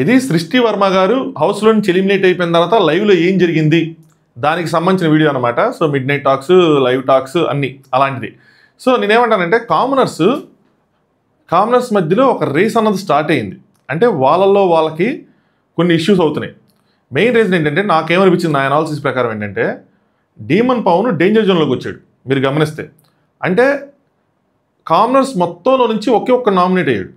ఇది సృష్టి వర్మ గారు హౌస్లో నుంచి ఎలిమినేట్ అయిపోయిన తర్వాత లైవ్లో ఏం జరిగింది దానికి సంబంధించిన వీడియో అనమాట. So mid night talks, live talks అన్నీ అలాంటిది. సో నేనేమంటానంటే కామనర్స్ మధ్యలో ఒక రేస్ అన్నది స్టార్ట్ అయ్యింది. అంటే వాళ్ళకి కొన్ని ఇష్యూస్ అవుతున్నాయి. మెయిన్ రీజన్ ఏంటంటే నాకేమనిపించింది, నా అనాలిసిస్ ప్రకారం ఏంటంటే డీమన్ పవన్ డేంజర్ జోన్లోకి వచ్చాడు. మీరు గమనిస్తే అంటే కామనర్స్ మొత్తంలో నుంచి ఒక్క నామినేట్ అయ్యాడు.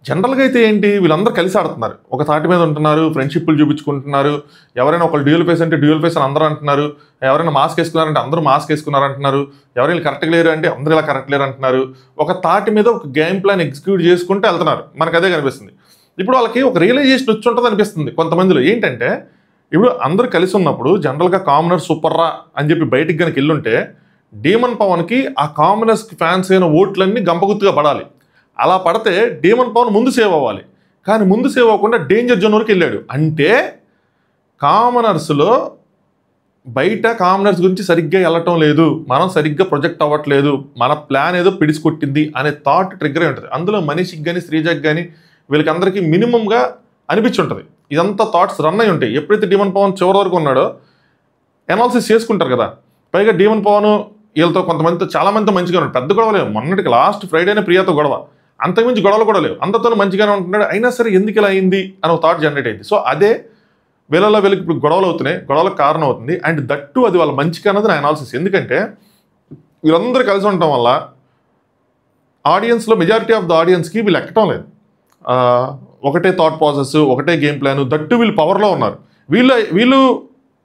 జనరల్గా అయితే ఏంటి, వీళ్ళందరూ కలిసి ఆడుతున్నారు, ఒక తాటి మీద ఉంటున్నారు, ఫ్రెండ్షిప్లు చూపించుకుంటున్నారు. ఎవరైనా ఒకళ్ళు డ్యూయల్ ఫేస్ అంటే డ్యూయల్ ఫేస్ అని అందరూ అంటున్నారు. ఎవరైనా మాస్క్ వేసుకున్నారంటే అందరూ మాస్క్ వేసుకున్నారు అంటున్నారు. ఎవరైనా కరెక్ట్గా లేరు అంటే అందరూ ఇలా కరెక్ట్ లేరు అంటున్నారు. ఒక తాటి మీద ఒక గేమ్ ప్లాన్ ఎగ్జిక్యూట్ చేసుకుంటూ వెళ్తున్నారు. మనకు అదే కనిపిస్తుంది. ఇప్పుడు వాళ్ళకి ఒక రియలైజేషన్ వచ్చి ఉంటుంది అనిపిస్తుంది కొంతమందిలో. ఏంటంటే ఇప్పుడు అందరూ కలిసి ఉన్నప్పుడు జనరల్గా కామనర్ సూపర్ రా అని చెప్పి బయటికి కనుక వెళ్ళుంటే డీమన్ పవన్కి ఆ కామనర్స్ ఫ్యాన్స్ అయిన ఓట్లన్నీ గంపగుత్తుగా పడాలి. అలా పడితే డీమన్ పవన్ ముందు సేవ్ అవ్వాలి. కానీ ముందు సేవ్ అవ్వకుండా డేంజర్ జోన్ వరకు వెళ్ళాడు. అంటే కామనర్స్లో బయట కామనర్స్ గురించి సరిగ్గా వెళ్ళటం లేదు, మనం సరిగ్గా ప్రొజెక్ట్ అవ్వట్లేదు, మన ప్లాన్ ఏదో పిడిచికొట్టింది అనే థాట్ ట్రిగ్గర్ అయి ఉంటుంది. అందులో మనీషికి కానీ శ్రీజకి కానీ వీళ్ళకందరికీ మినిమంగా అనిపించుంటుంది. ఇదంతా థాట్స్ రన్ అయి ఉంటాయి. ఎప్పుడైతే డీమన్ పవన్ చివరి వరకు ఉన్నాడో అనాలిసిస్ చేసుకుంటారు కదా. పైగా డీమన్ పవన్ వీళ్ళతో కొంతమందితో చాలామందితో మంచిగా ఉన్నాడు, పెద్ద గొడవ లేవు. మొన్నటికి లాస్ట్ ఫ్రైడేనే ప్రియాతో గొడవ, అంతకుమించి గొడవలు కూడా లేవు. అందరితో మంచిగానే ఉంటున్నాడు. అయినా సరే ఎందుకు ఇలా అయింది అని ఒక థాట్ జనరేట్ అయింది. సో అదే వీళ్ళకి ఇప్పుడు గొడవలు అవుతున్నాయి, గొడవలకు కారణం అవుతుంది. అండ్ దట్టు అది వాళ్ళ మంచిగా అన్నది నా అనాలిసిస్. ఎందుకంటే వీళ్ళందరూ కలిసి ఉండటం వల్ల ఆడియన్స్లో మెజారిటీ ఆఫ్ ద ఆడియన్స్కి వీళ్ళు ఎక్కటం లేదు. ఒకటే థాట్ ప్రాసెస్, ఒకటే గేమ్ ప్లాన్. దట్టు వీళ్ళు పవర్లో ఉన్నారు. వీళ్ళు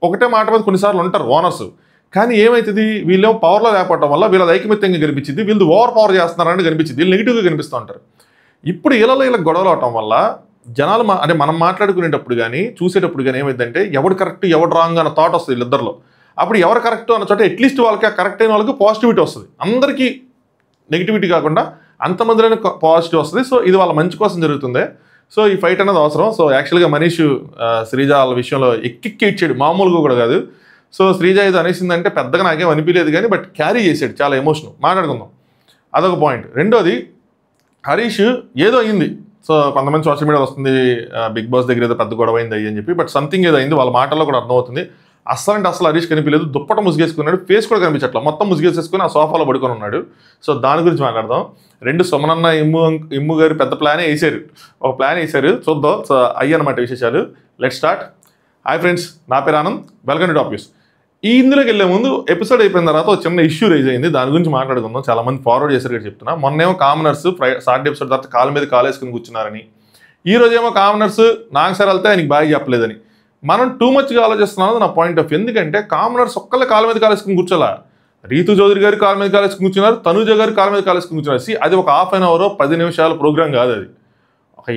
ఒకటే మాట మీద కొన్నిసార్లు ఉంటారు ఓనర్స్. కానీ ఏమవుతుంది, వీళ్ళు పవర్లో లేకపోవడం వల్ల వీళ్ళ ఐకమత్యంగా కనిపించింది, వీళ్ళు ఓవర్ పవర్ చేస్తున్నారని కనిపించింది, వీళ్ళు నెగిటివ్గా కనిపిస్తూ ఉంటారు. ఇప్పుడు వీళ్ళ గొడవలు అవటం వల్ల జనాలు అంటే మనం మాట్లాడుకునేటప్పుడు కానీ చూసేటప్పుడు కానీ ఏమైందంటే ఎవడు కరెక్ట్ ఎవడు రాంగ్ అన్న థాట్ వస్తుంది వీళ్ళిద్దరిలో. అప్పుడు ఎవరు కరెక్ట్ అన్న చోట అట్లీస్ట్ వాళ్ళకి ఆ కరెక్ట్ అయిన వాళ్ళకి పాజిటివిటీ వస్తుంది. అందరికీ నెగిటివిటీ కాకుండా అంతమందిలోనే పాజిటివ్ వస్తుంది. సో ఇది వాళ్ళ మంచి కోసం జరుగుతుంది. సో ఈ ఫైట్ అనేది అవసరం. సో యాక్చువల్గా మనీష్ శ్రీజ వాళ్ళ విషయంలో ఎక్కి ఇచ్చాడు, మామూలుగా కూడా కాదు. సో శ్రీజ ఇది అనేసిందంటే పెద్దగా నాకేం అనిపించలేదు కానీ బట్ క్యారీ చేసాడు, చాలా ఎమోషన్. మాట్లాడుకుందాం, అదొక పాయింట్. రెండోది హరీష్ ఏదో అయింది. సో కొంతమంది సోషల్ మీడియాలో వస్తుంది బిగ్ బాస్ దగ్గర ఏదో పెద్ద గొడవ అయింది అని చెప్పి, బట్ సంథింగ్ ఏదో అయింది. వాళ్ళ మాటల్లో కూడా అర్థమవుతుంది. అసలు హరీష్ కనిపించలేదు, దుప్పట ముసుగేసుకున్నాడు, ఫేస్ కూడా కనిపించట్లా, మొత్తం ముసుగేసేసుకుని ఆ సోఫాలో పడుకొని ఉన్నాడు. సో దాని గురించి మాట్లాడదాం. రెండు సుమనన్న ఇమ్ము గారు పెద్ద ప్లానే వేసారు, ఒక ప్లాన్ వేసారు, చూద్దాం. సో అన్నమాట విశేషాలు. Let start. హాయ్ ఫ్రెండ్స్, నా పేరు Anand, welcome to top news. ఈ ఇందులోకి వెళ్ళే ముందు ఎపిసోడ్ అయిపోయిన తర్వాత ఒక చిన్న ఇష్యూ రైజ్ అయింది, దాని గురించి మాట్లాడుకుందాం. చాలా మంది ఫార్వర్డ్ చేశారు కదా చెప్తున్నా. మొన్నేమో కామనర్స్ సాటర్డే ఎపిసోడ్ తర్వాత కాలు మీద కాలు వేసుకుని కూర్చున్నారని, ఈ రోజేమో కామనర్స్ నాకు సార్ వెళ్తే ఆయనకి బాగా చెప్పలేదని. మనం టూ మచ్గా ఆలోచిస్తున్నాం నా పాయింట్ ఆఫ్. ఎందుకంటే కామనర్స్ ఒక్కళ్ళే కాలు మీద కాలు వేసుకుని కూర్చోలా. రీతు చౌదరి గారు కాలు మీద కాలు వేసుకుని కూర్చున్నారు, తనుజ గారు కాలు మీద కాలు వేసుకుని కూర్చున్నారు. అది ఒక హాఫ్ అన్ అవర్ 10 నిమిషాల ప్రోగ్రామ్ కాదు, అది ఒక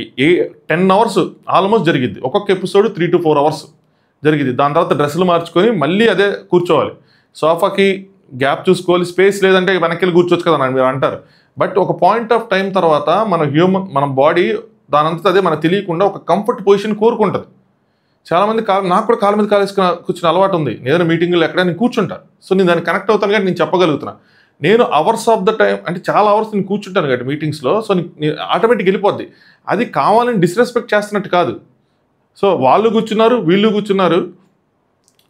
10 అవర్స్ ఆల్మోస్ట్ జరిగింది. ఒక్కొక్క ఎపిసోడ్ 3 to 4 అవర్స్ జరిగింది. దాని తర్వాత డ్రెస్సులు మార్చుకొని మళ్ళీ అదే కూర్చోవాలి, సోఫాకి గ్యాప్ చూసుకోవాలి, స్పేస్ లేదంటే వెనక్కి వెళ్ళి కూర్చోవచ్చు కదా అని మీరు అంటారు. బట్ ఒక పాయింట్ ఆఫ్ టైం తర్వాత మన బాడీ దానంతా అదే మనకు తెలియకుండా ఒక కంఫర్ట్ పొజిషన్ కోరుకుంటుంది. చాలామంది నాకు కూడా కాలు మీద కాలు వేసుకుని కూర్చుని అలవాటు ఉంది. ఏదైనా మీటింగ్లో ఎక్కడ నేను కూర్చుంటా. సో నేను దాన్ని కనెక్ట్ అవుతాను కాబట్టి నేను చెప్పగలుగుతున్నా. నేను అవర్స్ ఆఫ్ ద టైం అంటే చాలా అవర్స్ నేను కూర్చుంటాను కాబట్టి మీటింగ్స్లో. సో ఆటోమేటిక్ వెళ్ళిపోద్ది. అది కావాలని డిస్రెస్పెక్ట్ చేస్తున్నట్టు కాదు. సో వాళ్ళు కూర్చున్నారు, వీళ్ళు కూర్చున్నారు,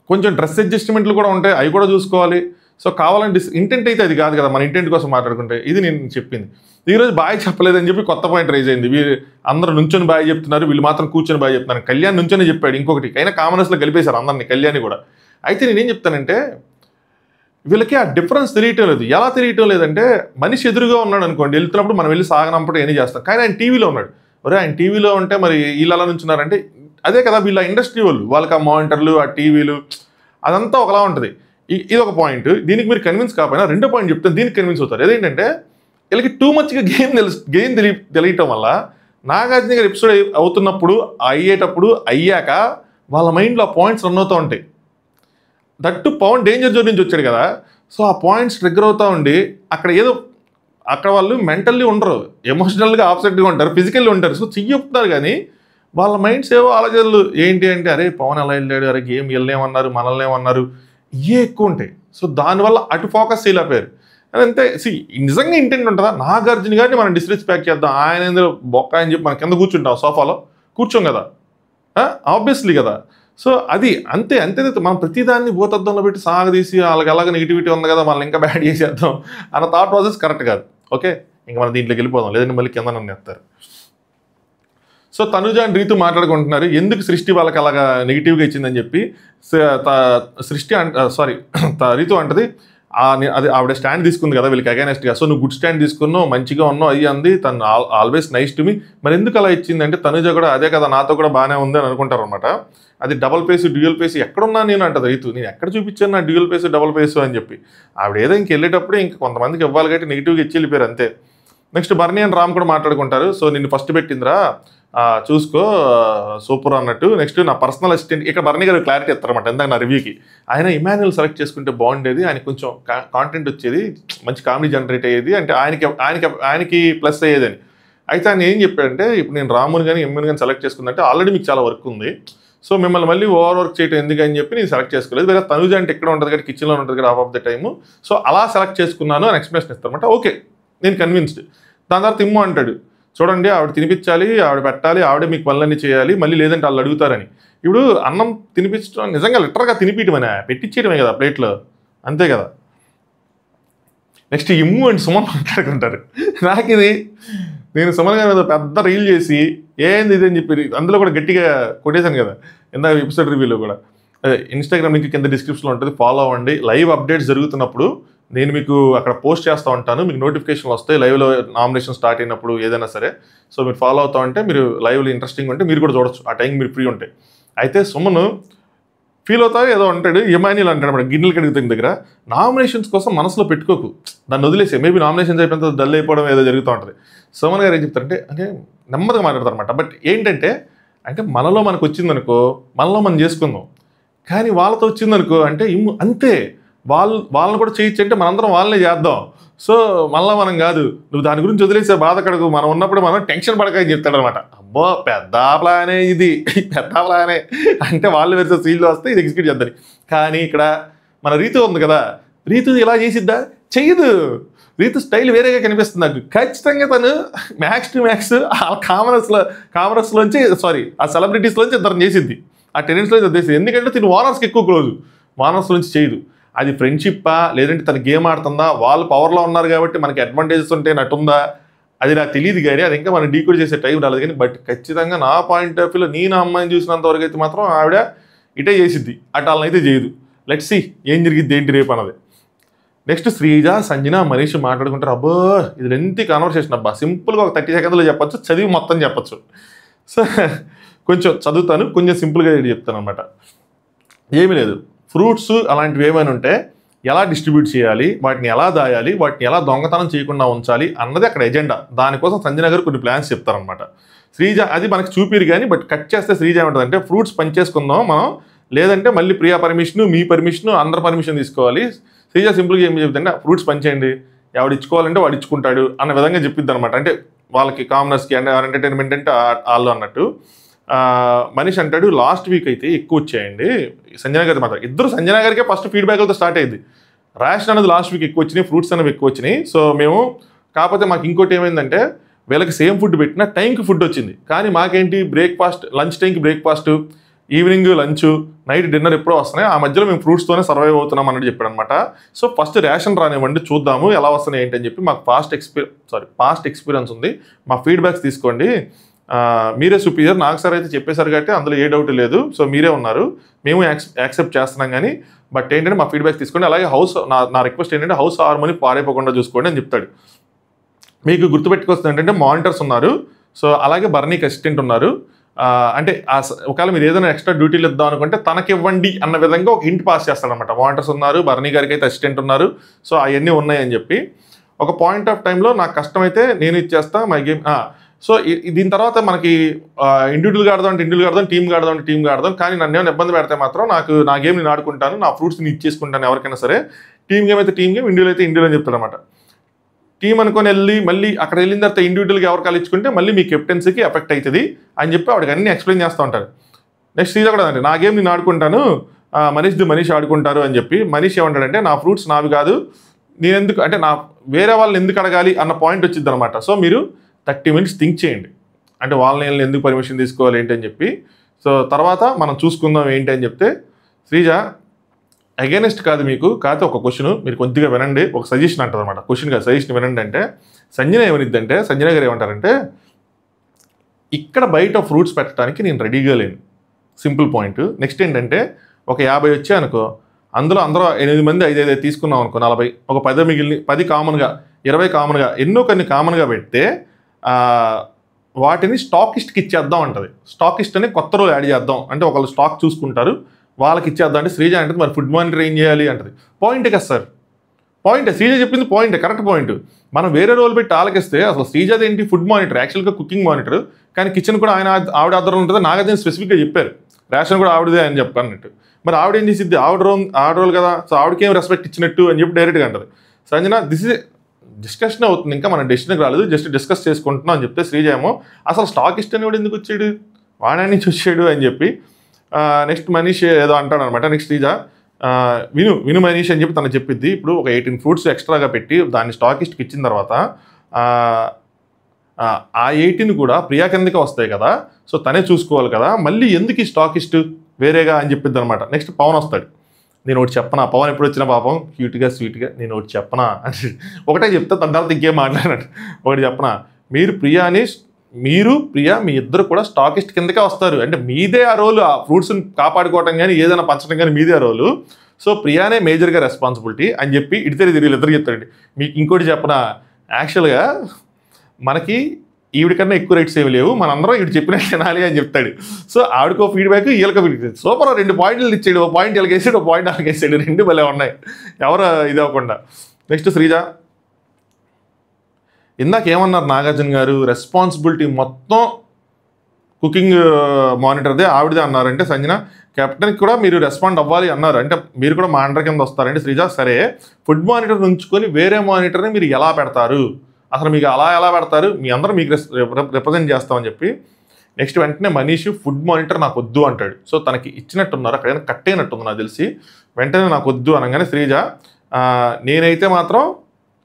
కొంచెం డ్రెస్ అడ్జస్ట్మెంట్లు కూడా ఉంటాయి, అవి కూడా చూసుకోవాలి. సో కావాలని ఇంటెంట్ అయితే అది కాదు కదా, మన ఇంటెంట్ కోసం మాట్లాడుకుంటే. ఇది నేను చెప్పింది. ఈరోజు బాయ్ చెప్పలేదని చెప్పి కొత్త పాయింట్ రైజ్ అయింది. వీళ్ళు అందరూ నుంచొని బాయ్ చెప్తున్నారు, వీళ్ళు మాత్రం కూర్చొని బాయ్ చెప్తున్నారు. కళ్యాణ్ నుంచొని చెప్పాడు ఇంకొకటి, అయినా కామనర్స్లో గెలిపేశారు అందరినీ, కళ్యాణ్ కూడా. అయితే నేనేం చెప్తానంటే వీళ్ళకి ఆ డిఫరెన్స్ తెలియటం లేదు. ఎలా తెలియటం లేదంటే మనిషి ఎదురుగా ఉన్నాడు అనుకోండి, వెళ్తున్నప్పుడు మనం వెళ్ళి సాగనంపడం ఏం చేస్తాం. కానీ ఆయన టీవీలో ఉన్నాడు. ఆయన టీవీలో ఉంటే మరి వీళ్ళు అలా నుంచున్నారంటే అదే కదా వీళ్ళ ఇండస్ట్రీ వాళ్ళకి ఆ మానిటర్లు, ఆ టీవీలు, అదంతా ఒకలా ఉంటుంది. ఇది ఒక పాయింట్. దీనికి మీరు కన్విన్స్ కాకపోయినా రెండో పాయింట్ చెప్తాను, దీనికి కన్విన్స్ అవుతారు. అదేంటంటే వీళ్ళకి టూ మచ్గా గేమ్ తెలియటం వల్ల నాగార్జున గారు ఎపిసోడ్ అవుతున్నప్పుడు అయ్యాక వాళ్ళ మైండ్లో ఆ పాయింట్స్ రన్ అవుతూ ఉంటాయి. దట్టు పవన్ డేంజర్ జోన్ నుంచి వచ్చాడు కదా. సో ఆ పాయింట్స్ ట్రిగ్గర్ అవుతూ ఉండి అక్కడ వాళ్ళు మెంటల్లీ ఉండరు, ఎమోషనల్గా ఆప్సెట్గా ఉంటారు, ఫిజికల్లీ ఉంటారు. సో చెప్తున్నారు కానీ వాళ్ళ మైండ్స్ ఏవో ఆలోచనలు ఏంటి అంటే అరే పవన్ ఎలా వెళ్ళాడు, అరే గేమ్ వెళ్ళేమన్నారు, మనల్ని ఏమన్నారు, ఇవే ఎక్కువ ఉంటాయి. సో దానివల్ల అటు ఫోకస్ చేయలేకపోయారు. అదంతే. నిజంగా ఇంటెంట్ ఉంటుందా, నాగార్జున గారిని మనం డిస్రెస్పెక్ట్ చేద్దాం, ఆయన ఎందుకు బొక్క అని చెప్పి మనం కింద కూర్చుంటాం సోఫాలో, కూర్చోం కదా, ఆబ్వియస్లీ కదా. సో అది అంతే మనం ప్రతిదాన్ని భూతత్వంలో పెట్టి సాగదీసి వాళ్ళకి ఎలాగ నెగిటివిటీ ఉంది కదా మనల్ని ఇంకా బ్యాడ్ చేసేద్దాం అన్న థాట్ ప్రాసెస్ కరెక్ట్ కాదు. ఓకే, ఇంకా మనం దీంట్లోకి వెళ్ళిపోదాం, లేదంటే మళ్ళీ కింద నన్ను ఎత్తారు. సో తనుజ అండ్ రీతు మాట్లాడుకుంటున్నారు ఎందుకు సృష్టి వాళ్ళకి అలాగా నెగిటివ్గా ఇచ్చిందని చెప్పి. సృష్టి రీతు అంటది అది ఆవిడ స్టాండ్ తీసుకుంది కదా వీళ్ళకి అగైనెస్ట్గా. సో నువ్వు గుడ్ స్టాండ్ తీసుకున్నావు, మంచిగా ఉన్నావు, అయ్యి అంది, తను ఆల్వేస్ నైస్ టు మీ. మరి ఎందుకు అలా ఇచ్చింది అంటే తనుజ కూడా అదే కదా నాతో కూడా బాగానే ఉంది అని అనుకుంటారు అనమాట. అది డబల్ ఫేస్ డ్యూయల్ ఫేస్ ఎక్కడున్నా నేను అంటది రీతు, నేను ఎక్కడ చూపించాను నా డ్యూయల్ ఫేస్ డబల్ ఫేస్ అని చెప్పి. ఆవిడ ఏదో ఇంక వెళ్ళేటప్పుడు ఇంక కొంతమందికి ఇవ్వాలి కాబట్టి నెగిటివ్గా ఇచ్చి వెళ్ళిపోయారు అంతే. నెక్స్ట్ బర్నీ అండ్ రామ్ కూడా మాట్లాడుకుంటారు. సో నిన్ను ఫస్ట్ పెట్టిందిరా చూసుకో సూపర్ అన్నట్టు. నెక్స్ట్ నా పర్సనల్ అసిస్టెంట్, ఇక్కడ బర్నీ గారు క్లారిటీ ఇస్తారన్నమాట ఇందాక నా రివ్యూకి. ఆయన ఇమాన్యుల్ సెలెక్ట్ చేసుకుంటే బాగుండేది, ఆయన కొంచెం కాంటెంట్ వచ్చేది, మంచి కామెడీ జనరేట్ అయ్యేది, అంటే ఆయనకి ప్లస్ అయ్యేదని. అయితే ఆయన ఏం చెప్పాడంటే ఇప్పుడు నేను రాముని కానీ ఎమ్మిని కానీ సెలెక్ట్ చేసుకుందంటే ఆల్రెడీ మీకు చాలా వర్క్ ఉంది, సో మిమ్మల్ని మళ్ళీ ఓవర్ వర్క్ చేయడం ఎందుకని చెప్పి నేను సెలెక్ట్ చేసుకోలేదు. వేరే తనుజ అంటే ఎక్కడ ఉంటుంది కదా కిచెన్లో ఉంటుంది కదా half of the time, so అలా సెలెక్ట్ చేసుకున్నాను అని ఎక్స్ప్లెనేషన్ ఇస్తారన్నమాట. ఓకే, నేను కన్విన్స్డ్. దాని తర్వాత తిమ్ము అంటాడు చూడండి ఆవిడ తినిపించాలి, ఆవిడ పెట్టాలి, ఆవిడే మీకు పనులన్నీ చేయాలి, మళ్ళీ లేదంటే వాళ్ళు అడుగుతారని. ఇప్పుడు అన్నం తినిపించడం నిజంగా లిటరల్గా తినిపించడమనే, పెట్టించేయడమే కదా ప్లేట్లో, అంతే కదా. నెక్స్ట్ ఇమ్ము అండ్ సుమన్ మాట్లాడుకుంటారు. నాకు ఇది నేను సుమన్ గారి మీద పెద్ద రీల్ చేసి ఏంది ఇది అని చెప్పి అందులో కూడా గట్టిగా కొట్టేశాను కదా ఇందాక ఎపిసోడ్ రివ్యూలో కూడా. ఇన్స్టాగ్రామ్ లింక్ కింద డిస్క్రిప్షన్లో ఉంటుంది, ఫాలో అవ్వండి. లైవ్ అప్డేట్స్ జరుగుతున్నప్పుడు నేను మీకు అక్కడ పోస్ట్ చేస్తూ ఉంటాను, మీకు నోటిఫికేషన్లు వస్తాయి లైవ్లో నామినేషన్ స్టార్ట్ అయినప్పుడు ఏదైనా సరే. సో మీరు ఫాలో అవుతా ఉంటే మీరు లైవ్లో ఇంట్రెస్టింగ్ ఉంటే మీరు కూడా చూడొచ్చు, ఆ టైం మీరు ఫ్రీ ఉంటాయి. అయితే సుమను ఫీల్ అవుతా ఏదో అంటాడు, ఇమాన్యుల్ అంటాడు అన్నమాట గిన్నెలు కడుగుతుంది దగ్గర. నామినేషన్స్ కోసం మనసులో పెట్టుకోకు, దాన్ని వదిలేసే, మేబీ నామినేషన్స్ అయిపోయిన డల్ అయిపోవడం ఏదో జరుగుతూ ఉంటుంది. సుమన్ గారు ఏం చెప్తారంటే అంటే నెమ్మదిగా మాట్లాడతారు అనమాట. బట్ ఏంటంటే అంటే మనలో మనకు వచ్చిందనుకో మనలో మనం చేసుకుందాం, కానీ వాళ్ళతో వచ్చిందనుకో అంటే అంతే వాళ్ళని కూడా చేయొచ్చు అంటే మనందరం వాళ్ళనే చేద్దాం. సో మళ్ళీ మనం కాదు, నువ్వు దాని గురించి వదిలేసే బాధ కడకు, మనం ఉన్నప్పుడు మనం టెన్షన్ పడకని చెప్తాడనమాట. అబ్బో పెద్ద ప్లానే ఇది, పెద్ద ప్లానే అంటే వాళ్ళు వేసే సీన్లు వస్తే ఇది ఎగ్జిక్యూట్ చేద్దాం. కానీ ఇక్కడ మన రీతు ఉంది కదా, రీతు ఇలా చేసిద్దా, చెయ్యదు. రీతు స్టైల్ వేరేగా కనిపిస్తుంది నాకు. ఖచ్చితంగా తను మ్యాక్స్ టు మ్యాక్స్ ఆ కామరస్లోంచి ఆ సెలబ్రిటీస్లోంచి ఇద్దరు చేసిద్ది, ఆ టెనెంట్స్లో చేసింది. ఎందుకంటే తిను ఓనర్స్కి ఎక్కువ క్లోజు, ఓనర్స్ నుంచి చేయదు. అది ఫ్రెండ్షిప్పా లేదంటే తను గేమ్ ఆడుతుందా, వాళ్ళు పవర్లో ఉన్నారు కాబట్టి మనకి అడ్వాంటేజెస్ ఉంటే నటుందా, అది నాకు తెలియదు. కానీ అది ఇంకా మనం డీకోడ్ చేసే టైం రాలేదు. కానీ బట్ ఖచ్చితంగా నా పాయింట్ ఆఫ్ వ్యూలో నేను అమ్మాయిని చూసినంత వరకు అయితే మాత్రం ఆవిడ ఇటే చేసిద్ది, అటు వాళ్ళనైతే చేయదు. లెట్స్ సీ ఏం జరిగిద్ది ఏంటి రేపు అన్నది. నెక్స్ట్ శ్రీజ సంజన మనీష్ మాట్లాడుకుంటారు. అబ్బో ఇది లెంతీ కాన్వర్సేషన్ అబ్బా, సింపుల్గా ఒక 30 సెకండ్లో చెప్పచ్చు, చదివి మొత్తం చెప్పచ్చు. సో కొంచెం చదువుతాను, కొంచెం సింపుల్గా చెప్తాను అనమాట. ఏమీ లేదు, ఫ్రూట్స్ అలాంటివి ఏమైనా ఉంటే ఎలా డిస్ట్రిబ్యూట్ చేయాలి, వాటిని ఎలా దాయాలి, వాటిని ఎలా దొంగతనం చేయకుండా ఉంచాలి అన్నది అక్కడ ఎజెండా. దానికోసం సంజన గారు కొన్ని ప్లాన్స్ చెప్తారనమాట. శ్రీజ అది మనకి చూపిరు కానీ బట్ కట్ చేస్తే శ్రీజ ఏమంటుందంటే ఫ్రూట్స్ పంచేసుకుందాం మనం, లేదంటే మళ్ళీ ప్రియా పర్మిషను మీ పర్మిషను అందరి పర్మిషన్ తీసుకోవాలి. శ్రీజ సింపుల్గా ఏం చెప్తుందంటే ఫ్రూట్స్ పంచేయండి, ఎవడు ఇచ్చుకోవాలంటే వాడు ఇచ్చుకుంటాడు అన్న విధంగా చెప్పిద్ది అనమాట. అంటే వాళ్ళకి కామనర్స్కి అంటే ఎంటర్టైన్మెంట్ అంటే వాళ్ళు అన్నట్టు. మనీష్ అంటాడు లాస్ట్ వీక్ అయితే ఎక్కువ వచ్చాయండి, సంజన గారి మాత్రం ఇద్దరు సంజన గారికే ఫస్ట్ ఫీడ్బ్యాక్లతో స్టార్ట్ అయ్యింది. రేషన్ అనేది లాస్ట్ వీక్ ఎక్కువ వచ్చినాయి, ఫ్రూట్స్ అనేవి ఎక్కువ వచ్చినాయి. సో మేము కాకపోతే మాకు ఇంకోటి ఏమైందంటే వీళ్ళకి సేమ్ ఫుడ్ పెట్టినా టైంకి ఫుడ్ వచ్చింది, కానీ మాకేంటి బ్రేక్ఫాస్ట్ లంచ్ టైంకి breakfast, evening lunch, night dinner ఎప్పుడో వస్తున్నాయి, ఆ మధ్యలో మేము ఫ్రూట్స్తోనే సర్వైవ్ అవుతున్నాం అన్నట్టు చెప్పాడు అనమాట. సో ఫస్ట్ రేషన్ రానివ్వండి చూద్దాము ఎలా వస్తున్నాయి ఏంటి అని చెప్పి, మాకు పాస్ట్ ఎక్స్పీరియన్స్ ఉంది, మా ఫీడ్బ్యాక్స్ తీసుకోండి, మీరే సుపీరియర్, నాకు సార్ అయితే చెప్పేశారు కాబట్టి అందులో ఏ డౌట్ లేదు, సో మీరే ఉన్నారు, మేము యాక్సెప్ట్ చేస్తున్నాం కానీ బట్ ఏంటంటే మా ఫీడ్బ్యాక్ తీసుకోండి, అలాగే నా రిక్వెస్ట్ ఏంటంటే హౌస్ హార్మోని పాడైపోకుండా చూసుకోండి అని చెప్తాడు. మీకు గుర్తుపెట్టుకొస్తుంది ఏంటంటే మానిటర్స్ ఉన్నారు, సో అలాగే బర్నీకి అసిస్టెంట్ ఉన్నారు, అంటే ఒకవేళ మీరు ఏదైనా ఎక్స్ట్రా డ్యూటీలు ఇద్దాం అనుకుంటే తనకి ఇవ్వండి అన్న విధంగా ఒక హింట్ పాస్ చేస్తాడనమాట. మానిటర్స్ ఉన్నారు, బర్నీ గారికి అయితే అసిస్టెంట్ ఉన్నారు, సో అవన్నీ ఉన్నాయని చెప్పి ఒక పాయింట్ ఆఫ్ టైంలో నాకు కష్టమైతే నేను ఇచ్చేస్తా మై గేమ్. సో దీని తర్వాత మనకి ఇండివిజువల్గా ఆడదాం అంటే ఇండివిజువల్గా ఆడదాం, టీమ్గా ఆడదాం అంటే టీమ్గా ఆడదాం, కానీ నన్ను ఏమైనా ఇబ్బంది పెడితే మాత్రం నా గేమ్ నేను ఆడుకుంటాను, నా ఫ్రూట్స్ని ఇచ్చేసుకుంటాను ఎవరికైనా సరే. టీమ్ గేమ్ అయితే టీమ్ గేమ్, ఇండివిజువల్ అయితే ఇండివిజువల్ అని చెప్తాడనమాట. టీమ్ అనుకొని వెళ్ళి మళ్ళీ అక్కడ వెళ్ళిన తర్వాత ఇండివిజువల్గా ఎవరు కాలించుకుంటే మళ్ళీ మీ కెప్టెన్సీకి ఎఫెక్ట్ అవుతుంది అని చెప్పి ఆవిడకి అన్ని ఎక్స్ప్లెయిన్ చేస్తూ ఉంటారు. నెక్స్ట్ శ్రీజ కూడా అంటే నా గేమ్ నేను ఆడుకుంటాను, మనీష్ ఆడుకుంటారు అని చెప్పి. మనీష్ ఏమంటాడంటే నా ఫ్రూట్స్ నావి కాదు, నేను ఎందుకు అంటే వేరే వాళ్ళని ఎందుకు అడగాలి అన్న పాయింట్ వచ్చింది అనమాట. సో మీరు 30 minutes థింక్ చేయండి, అంటే వాళ్ళని ఎందుకు పర్మిషన్ తీసుకోవాలి ఏంటి అని చెప్పి. సో తర్వాత మనం చూసుకుందాం ఏంటి అని చెప్తే, శ్రీజ అగైనెస్ట్ కాదు మీకు, కాకపోతే ఒక క్వశ్చన్ మీరు కొద్దిగా వినండి, ఒక సజెషన్ అంటారు అనమాట. క్వశ్చన్ కాదు, సజెషన్ వినండి అంటే సంజన ఏమనిద్దంటే, సంజన గారు ఏమంటారంటే, ఇక్కడ బయట ఫ్రూట్స్ పెట్టడానికి నేను రెడీగా లేను, సింపుల్ పాయింట్. నెక్స్ట్ ఏంటంటే ఒక 50 వచ్చాయి అనుకో, అందరూ 8 మంది 5 తీసుకున్నాం అనుకో, 40, ఒక 10 మిగిలిన 10 కామన్గా, 20 కామన్గా, ఎన్నో కొన్ని కామన్గా పెడితే వాటిని స్టాకిస్ట్కి ఇచ్చేద్దాం అంటది. స్టాకిస్ట్ అని కొత్త రోజు యాడ్ చేద్దాం అంటే ఒకళ్ళు స్టాక్ చూసుకుంటారు, వాళ్ళకి ఇచ్చేద్దాం అంటే శ్రీజ అంటది మరి ఫుడ్ మానిటర్ ఏం చేయాలి అంటది. పాయింటే కదా సార్, పాయింటే శ్రీజ చెప్పింది, పాయింటే, కరెక్ట్ పాయింట్. మనం వేరే రోల్ పెట్టి ఆలకిస్తే అసలు శ్రీజది ఏంటి ఫుడ్ మానిటర్, యాక్చువల్గా కుకింగ్ మానిటర్, కానీ కిచెన్ కూడా ఆవిడ ఆధారం ఉంటుంది. నాగార్జున స్పెసిఫిక్గా చెప్పారు రేషన్ కూడా ఆవిడదే అని చెప్పన్నట్టు. మరి ఆవిడ ఏం చేసిద్ది, ఆవిడ రోల్ కదా, సో ఆవిడకి ఏం రెస్పెక్ట్ ఇచ్చినట్టు అని చెప్పి డైరెక్ట్గా అంటది. సంజన దిస్ ఇస్ డిస్కషన్ అవుతుంది, ఇంకా మనం డెసిషన్కి రాలేదు, జస్ట్ డిస్కస్ చేసుకుంటున్నాం అని చెప్తే, శ్రీజ ఏమో అసలు స్టాక్ ఇష్టం కూడా ఎందుకు వచ్చాడు, వాడా నుంచి వచ్చాడు అని చెప్పి. నెక్స్ట్ మనీష్ ఏదో అంటాడు అనమాట. నెక్స్ట్ శ్రీజ విను మనీష్ అని చెప్పి తను చెప్పిద్ది. ఇప్పుడు ఒక 18 ఫ్రూట్స్ ఎక్స్ట్రాగా పెట్టి దాన్ని స్టాకిస్ట్కి ఇచ్చిన తర్వాత ఆ 18 కూడా ప్రియా కిందకే వస్తాయి కదా, సో తనే చూసుకోవాలి కదా, మళ్ళీ ఎందుకు ఈ స్టాకిస్ట్ వేరేగా అని చెప్పిద్ది అనమాట. నెక్స్ట్ పవన్ వస్తాడు. నేను ఒకటి చెప్పనా, పవన్ ఎప్పుడు వచ్చినా పాపం క్యూట్గా స్వీట్గా, నేను ఒకటి చెప్పనా అంటే ఒకటే చెప్తా, తన తర్వాత ఇంకేం మాట్లాడాడు. ఒకటి చెప్పనా, మీరు ప్రియా మీ ఇద్దరు కూడా స్టాకిస్ట్ కిందకే వస్తారు, అంటే మీదే ఆ రోలు, ఆ ఫ్రూట్స్ని కాపాడుకోవటం కానీ ఏదైనా పంచడం కానీ మీదే ఆ రోలు, సో ప్రియానే మేజర్గా రెస్పాన్సిబిలిటీ అని చెప్పి ఇద్దరు చెప్తారండి. మీకు ఇంకోటి చెప్పనా, యాక్చువల్గా మనకి ఈవిడికన్నా ఎక్కువ రైట్స్ ఏమి లేవు, మనందరం ఈవిడ చెప్పినట్టు తినాలి అని చెప్తాడు. సో ఆవిడకో ఫీడ్బ్యాక్, వీళ్ళకో ఫీడ్బ్యాక్. సూపర్, 2 పాయింట్లు ఇచ్చాడు, 1 పాయింట్ వీళ్ళకి వేసాడు, 1 పాయింట్ వాళ్ళకి వేసాడు, 2 భలే ఉన్నాయి, ఎవరు ఇది అవ్వకుండా. నెక్స్ట్ శ్రీజ, ఇందాక ఏమన్నారు నాగార్జున గారు, రెస్పాన్సిబిలిటీ మొత్తం కుకింగ్ మానిటర్దే ఆవిడదే అన్నారంటే, సంజన కెప్టెన్కి కూడా మీరు రెస్పాండ్ అవ్వాలి అన్నారు, అంటే మీరు కూడా మా అండర్ కింద వస్తారంటే, శ్రీజ సరే ఫుడ్ మానిటర్ ఉంచుకొని వేరే మానిటర్ని మీరు ఎలా పెడతారు, అసలు మీకు ఎలా పెడతారు, మీ అందరూ మీకు రిప్రజెంట్ చేస్తామని చెప్పి. నెక్స్ట్ వెంటనే మనీష్ ఫుడ్ మానిటర్ నాకు వద్దు అంటాడు. సో తనకి ఇచ్చినట్టున్నారు, అక్కడైనా కట్ అయినట్టుంది నాకు తెలిసి. వెంటనే నాకు వద్దు అనగానే శ్రీజ నేనైతే మాత్రం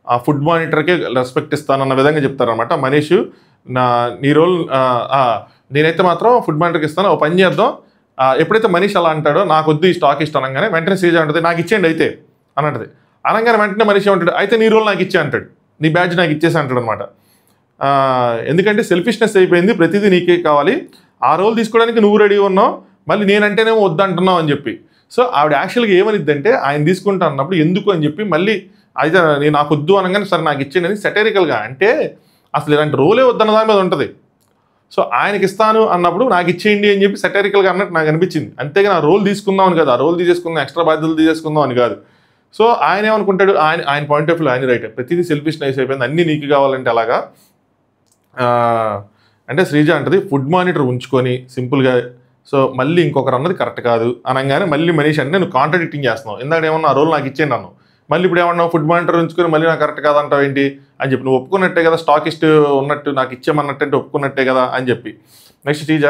ఆ ఫుడ్ మానిటర్కే రెస్పెక్ట్ ఇస్తానన్న విధంగా చెప్తారనమాట. మనీష్ నీ రోల్, నేనైతే మాత్రం ఫుడ్ మానిటర్కి ఇస్తాను, ఓ పని చేద్దాం. ఎప్పుడైతే మనీష్ అలా అంటాడో నాకు వద్దు ఈ స్టాక్ ఇష్టం అనగానే వెంటనే శ్రీజ అంటుంది నాకు ఇచ్చేయండి అయితే అని అంటది. అనగానే వెంటనే మనీష్ ఏమంటాడు, అయితే నీ రోల్ నాకు ఇచ్చే అంటాడు, నీ బ్యాడ్జ్ నాకు ఇచ్చేసి అంటాడు అనమాట. ఎందుకంటే సెల్ఫిష్నెస్ అయిపోయింది, ప్రతిదీ నీకే కావాలి, ఆ రోల్ తీసుకోవడానికి నువ్వు రెడీ ఉన్నావు, మళ్ళీ నేనంటేనేమో వద్దంటున్నావు అని చెప్పి. సో ఆవిడ యాక్చువల్గా ఏమనిద్దంటే ఆయన తీసుకుంటా అన్నప్పుడు ఎందుకు అని చెప్పి మళ్ళీ అయితే నేను నాకు వద్దు అనగానే సరే నాకు ఇచ్చేయండి అని సెటరికల్గా, అంటే అసలు ఇలాంటి రోలే వద్దన్న దాని మీద ఉంటుంది. సో ఆయనకి ఇస్తాను అన్నప్పుడు నాకు ఇచ్చేయండి అని చెప్పి సెటరికల్గా అన్నట్టు నాకు అనిపించింది. అంతేగా నా రోల్ తీసుకుందాం అని కాదు, ఆ రోల్ తీసేసుకుందాం, ఎక్స్ట్రా బాధ్యతలు తీసేసుకుందాం అని కాదు. సో ఆయన ఏమనుకుంటాడు, ఆయన పాయింట్ ఆఫ్ వ్యూ ఆయన రైట్, ప్రతిదీ సెల్ఫిష్నెస్ అయిపోయింది, అన్నీ నీకు కావాలంటే అలాగా. అంటే శ్రీజ అంటది ఫుడ్ మానిటర్ ఉంచుకొని సింపుల్గా, సో మళ్ళీ ఇంకొకరు అన్నది కరెక్ట్ కాదు అనగానే మళ్ళీ మనీష్ అంటే నువ్వు కాంట్రడిక్టింగ్ చేస్తున్నావు, ఇందాక ఏమన్నా ఆ రోల్ నాకు ఇచ్చేయండి అన్నావు, మళ్ళీ ఇప్పుడు ఏమన్నావు ఫుడ్ మానిటర్ ఉంచుకొని మళ్ళీ నాకు కరెక్ట్ కాదంటావు ఏంటి అని చెప్పి. నువ్వు ఒప్పుకున్నట్టే కదా, స్టాకిస్ట్ ఉన్నట్టు నాకు ఇచ్చేమన్నట్టు ఒప్పుకున్నట్టే కదా అని చెప్పి. నెక్స్ట్ శ్రీజ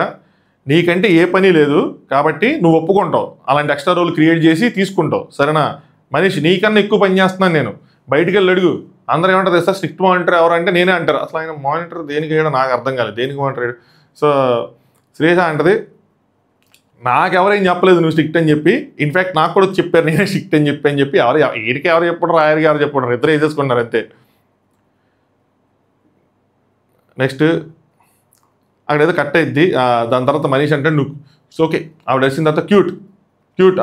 నీకంటే ఏ పని లేదు కాబట్టి నువ్వు ఒప్పుకుంటావు, అలాంటి ఎక్స్ట్రా రోల్ క్రియేట్ చేసి తీసుకుంటావు, సరేనా. మనీష్ నీకన్నా ఎక్కువ పని చేస్తున్నాను నేను, బయటికి వెళ్ళి అడుగు, అందరూ ఏమంటారు సార్ స్ట్రిక్ట్ మానిటర్ ఎవరంటే నేనే అంటారు. అసలు ఆయన మానిటర్ దేనికి వేయడం నాకు అర్థం కాలేదు, దేనికి మానిటర్. సో శ్రీజ అంటది నాకెవరేం చెప్పలేదు నువ్వు స్ట్రిక్ట్ అని చెప్పి, ఇన్ఫ్యాక్ట్ నాకు కూడా చెప్పారు నేనే స్ట్రిక్ట్ అని చెప్పి వీడికి ఎవరు చెప్పడం, రాయరికి ఎవరు చెప్పడం, ఇద్దరు వేసేసుకున్నారు అంతే. నెక్స్ట్ అక్కడ ఏదో కట్ అయింది, దాని తర్వాత మనీష్ అంటే నువ్వు ఓకే ఆవిడ వచ్చిన తర్వాత క్యూట్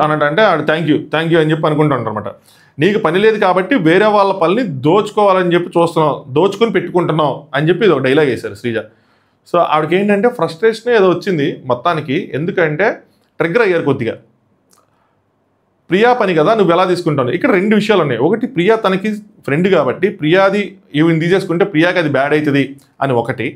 అన్నట్టు ఆవిడ థ్యాంక్ యూ అని చెప్పి అనుకుంటాను అనమాట. నీకు పని లేదు కాబట్టి వేరే వాళ్ళ పనిని దోచుకోవాలని చెప్పి చూస్తున్నావు, దోచుకొని పెట్టుకుంటున్నావు అని చెప్పి ఇది ఒక డైలాగ్ వేశారు శ్రీజ. సో ఆవిడకి ఏంటంటే ఫ్రస్ట్రేషన్ ఏదో వచ్చింది మొత్తానికి, ఎందుకంటే ట్రిగ్గర్ అయ్యారు కొద్దిగా. ప్రియా పని కదా నువ్వు ఎలా తీసుకుంటావు, ఇక్కడ 2 విషయాలు ఉన్నాయి. ఒకటి ప్రియా తనకి ఫ్రెండ్ కాబట్టి ప్రియాది ఈవిని తీసేసుకుంటే ప్రియాకి అది బ్యాడ్ అవుతుంది అని ఒకటి.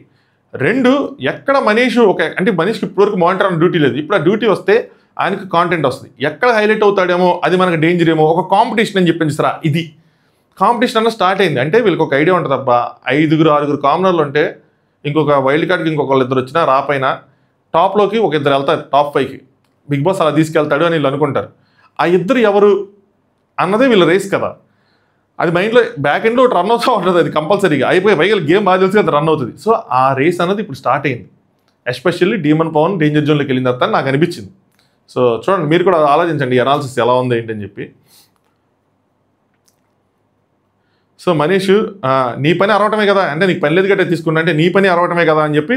2 ఎక్కడ మనీష్ అంటే మనీష్కి ఇప్పటివరకు మానిటర్ అన్న డ్యూటీ లేదు, ఇప్పుడు ఆ డ్యూటీ వస్తే ఆయనకు కాంటెంట్ వస్తుంది, ఎక్కడ హైలైట్ అవుతాడేమో అది మనకు డేంజర్ ఏమో, ఒక కాంపిటీషన్ అని చెప్పింది సరా, ఇది కాంపిటీషన్ అన్న స్టార్ట్ అయింది. అంటే వీళ్ళకి ఒక ఐడియా ఉంటుంది, అబ్బా 5-6 కామనర్లు ఉంటే ఇంకొక వైల్డ్ కార్డ్కి ఇంకొకళ్ళు 2 వచ్చినా రాపైనా టాప్లోకి ఒక 2 వెళ్తారు, టాప్ 5కి బిగ్ బాస్ అలా తీసుకెళ్తాడు అని వీళ్ళు అనుకుంటారు. ఆ 2 ఎవరు అన్నదే వీళ్ళ రేస్ కదా, అది మైండ్లో బ్యాక్ ఎండ్లో రన్ అవుతూ ఉంటుంది, అది కంపల్సరీగా అయిపోయి పైగా గేమ్ బాగా తెలిసి అది రన్ అవుతుంది. సో ఆ రేస్ అన్నది ఇప్పుడు స్టార్ట్ అయింది. ఎస్పెషల్లీ డీమన్ పవన్ డేంజర్ జోన్లోకి వెళ్ళిన తర్వాత నాకు అనిపించింది. సో చూడండి, మీరు కూడా ఆలోచించండి అనాలిసిస్ ఎలా ఉంది ఏంటని చెప్పి. సో మనీష్ నీ పని అరవటమే కదా, అంటే నీకు పని లేదు గట్టే తీసుకున్నా అంటే నీ పని అరవటమే కదా అని చెప్పి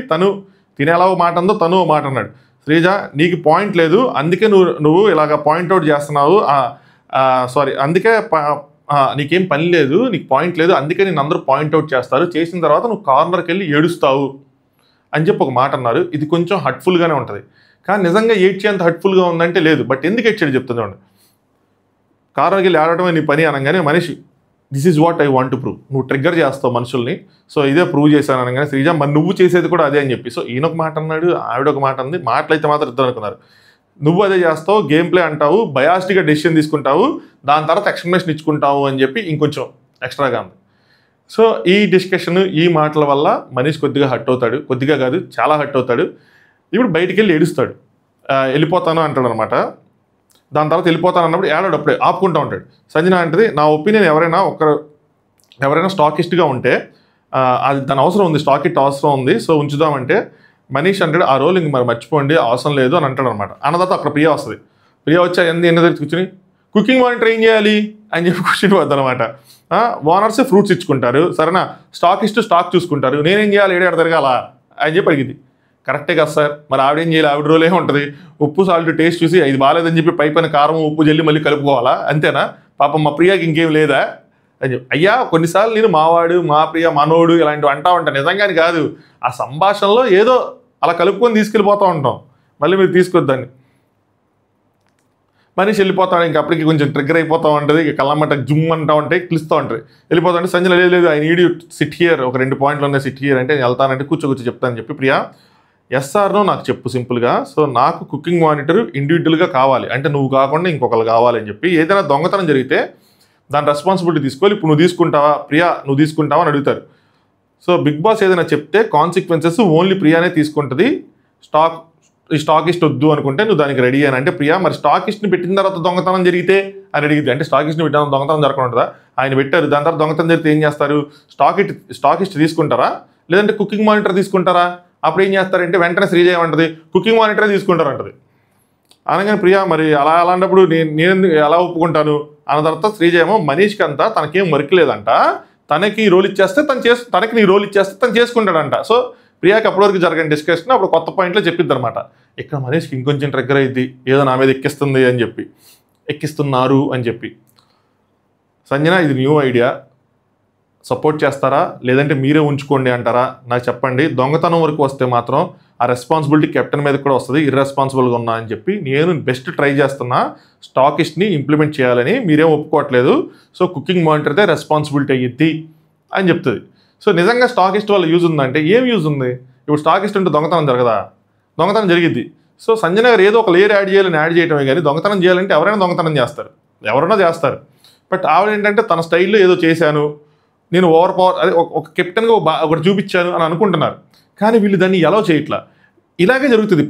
తినే ఎలా మాట అందో తను మాట అన్నాడు. శ్రీజ నీకు పాయింట్ లేదు, అందుకే నువ్వు ఇలాగ పాయింట్అవుట్ చేస్తున్నావు, సారీ అందుకే నీకేం పని లేదు, నీకు పాయింట్ లేదు, అందుకే నేను అందరూ పాయింట్అవుట్ చేస్తారు, చేసిన తర్వాత నువ్వు కార్నర్కి వెళ్ళి ఏడుస్తావు అని చెప్పి ఒక మాట అన్నారు. ఇది కొంచెం హర్ట్ఫుల్గానే ఉంటుంది, కానీ నిజంగా ఏడ్చేంత హర్ట్ఫుల్గా ఉందంటే లేదు. బట్ ఎందుకు ఏడ్చాడు చెప్తుంది చూడండి. కార్నర్కి వెళ్ళి ఆడటమే నీ పని అనగానే మనిషి this is what I want to prove, నువ్వు ట్రిగ్గర్ చేస్తావు మనుషుల్ని, సో ఇదే ప్రూవ్ చేశాను అనగానే శ్రీజ మరి నువ్వు చేసేది కూడా అదే అని చెప్పి. సో ఈయన ఒక మాట అన్నాడు, ఆవిడ ఒక మాట అంది, మాటలైతే మాత్రం ఇద్దరు అనుకున్నారు. నువ్వు అదే చేస్తావు, గేమ్ ప్లే అంటావు, బయాస్డ్గా డెసిషన్ తీసుకుంటావు, దాని తర్వాత ఎక్స్ప్లెనేషన్ ఇచ్చుకుంటావు అని చెప్పి ఇంకొంచెం ఎక్స్ట్రాగా ఉంది. సో ఈ డిస్కషన్ ఈ మాటల వల్ల మనీష్ కొద్దిగా హర్ట్ అవుతాడు, కొద్దిగా కాదు చాలా హర్ట్ అవుతాడు. ఇప్పుడు బయటికి వెళ్ళి ఏడుస్తాడు, వెళ్ళిపోతాను అంటాడు అనమాట. దాని తర్వాత వెళ్ళిపోతాను అన్నప్పుడు ఏడాడు అప్పుడే ఆపుకుంటూ ఉంటాడు. సంజన అంటది నా ఒపీనియన్ ఎవరైనా స్టాకిస్ట్గా ఉంటే అది దాని అవసరం ఉంది, స్టాకిట్ అవసరం ఉంది, సో ఉంచుదామంటే మనీష్ అంటాడు ఆ రోల్ ఇంక మరి మర్చిపోండి అవసరం లేదు అని అంటాడు అనమాట. అన్న తర్వాత అక్కడ ప్రియా వస్తుంది. ప్రియా వచ్చి ఎన్న దగ్గర కూర్చుని కుకింగ్ మానిటర్ ఏం చేయాలి అని చెప్పి కూర్చుని వద్దు అనమాట. ఓనర్సే ఫ్రూట్స్ ఇచ్చుకుంటారు, సరేనా, స్టాకిస్ట్ స్టాక్ చూసుకుంటారు, నేనేం చేయాలి ఏడాడు తిరగాల అని చెప్పి అడిగింది. కరెక్టే కదా సార్, మరి ఆవిడేం చేయాలి, ఆవిడ రోల్ ఏముంటుంది, ఉప్పు సాల్ట్ టేస్ట్ చూసి ఇది బాగాలేదని చెప్పి పైన కారం ఉప్పు జల్లి మళ్ళీ కలుపుకోవాలా, అంతేనా, పాపం మా ప్రియాకి ఇంకేం లేదా అని చెప్పి. అయ్యా కొన్నిసార్లు నేను మావాడు మా ప్రియ మనోడు ఇలాంటివి అంటా ఉంటాను, నిజంగాని కాదు, ఆ సంభాషణలో ఏదో అలా కలుపుకొని తీసుకెళ్ళిపోతూ ఉంటాం, మళ్ళీ మీరు తీసుకొద్దాన్ని. మనిషి వెళ్ళిపోతాడు, ఇంకా అప్పటికి కొంచెం ట్రిగ్గర్ అయిపోతూ ఉంటుంది, ఇక కళ్ళమ్మట జుమ్ అంటూ ఉంటాయి, పిలుస్తూ ఉంటాయి, వెళ్ళిపోతా ఉంటే సంజన లేదు I need you SIT here, ఒక 2 పాయింట్లు ఉన్నాయి సిట్ హియర్ అంటే నేను వెళ్తానంటే కూర్చో చెప్తానని చెప్పి. ప్రియా ఎస్ఆర్నో నాకు చెప్పు సింపుల్గా, సో నాకు కుకింగ్ మానిటర్ ఇండివిజువల్గా కావాలి, అంటే నువ్వు కాకుండా ఇంకొకరు కావాలి అని చెప్పి. ఏదైనా దొంగతనం జరిగితే దాని రెస్పాన్సిబిలిటీ తీసుకోవాలి, ఇప్పుడు నువ్వు తీసుకుంటావా ప్రియా, నువ్వు తీసుకుంటావా అని అడుగుతారు. సో బిగ్ బాస్ ఏదైనా చెప్తే కాన్సిక్వెన్సెస్ ఓన్లీ ప్రియానే తీసుకుంటుంది, స్టాకిస్ట్ వద్దు అనుకుంటే నువ్వు దానికి రెడీ అని అంటే. ప్రియా మరి స్టాకిస్ట్ని పెట్టిన తర్వాత దొంగతనం జరిగితే అని అడిగింది, అంటే స్టాకిస్ట్ని పెట్టిన దొంగతనం జరగకుండా ఆయన పెట్టారు, దాని తర్వాత దొంగతనం జరిగితే ఏం చేస్తారు, స్టాకిస్ట్ తీసుకుంటారా లేదంటే కుకింగ్ మానిటర్ తీసుకుంటారా, అప్పుడు ఏం చేస్తారంటే వెంటనే శ్రీజ ఏమంటుంది కుకింగ్ మానిటరే తీసుకుంటారు అంటది. అనగానే ప్రియా మరి అలాంటప్పుడు నేను ఎలా ఒప్పుకుంటాను అన్న తర్వాత శ్రీజ ఏమో మనీష్కి అంతా తనకేం వర్క్ లేదంట, తనకి రోల్ ఇచ్చేస్తే తనకి నీ రోల్ ఇచ్చేస్తే తను చేసుకుంటాడంట. సో ప్రియాకి అప్పటివరకు జరగని డిస్కషన్ అప్పుడు కొత్త పాయింట్లో చెప్పిద్ది అనమాట. ఇక్కడ మనీష్కి ఇంకొంచెం ట్రిగ్గర్ అయింది, ఏదో నా మీద ఎక్కిస్తుంది అని చెప్పి, ఎక్కిస్తున్నారు అని చెప్పి. సంజన ఇది న్యూ ఐడియా, సపోర్ట్ చేస్తారా లేదంటే మీరే ఉంచుకోండి అంటారా నాకు చెప్పండి. దొంగతనం వరకు వస్తే మాత్రం ఆ రెస్పాన్సిబిలిటీ కెప్టెన్ మీద కూడా వస్తుంది, ఇర్రెస్పాన్సిబుల్గా ఉన్నా అని చెప్పి నేను బెస్ట్ ట్రై చేస్తున్నా స్టాకిస్ట్ని ఇంప్లిమెంట్ చేయాలని, మీరేం ఒప్పుకోవట్లేదు, సో కుకింగ్ మానిటర్దే రెస్పాన్సిబిలిటీ అయ్యిద్ది అని చెప్తుంది. సో నిజంగా స్టాకిస్ట్ వల్ల యూజ్ ఉందంటే ఏం యూజ్ ఉంది, ఇప్పుడు స్టాకిస్ట్ ఉంటే దొంగతనం జరగదా, దొంగతనం జరిగిద్ది. సో సంజన గారు ఏదో ఒక లేయర్ యాడ్ చేయడమే కానీ దొంగతనం చేయాలంటే ఎవరైనా దొంగతనం చేస్తారు, ఎవరైనా చేస్తారు. బట్ ఆవిడ ఏంటంటే తన స్టైల్లో ఏదో చేశాను, నేను ఓవర్ పవర్ అదే ఒక కెప్టెన్గా ఒకటి చూపించాను అని అనుకుంటున్నారు, కానీ వీళ్ళు దాన్ని ఎలా చేయట్లా. ఇలాగే జరుగుతుంది.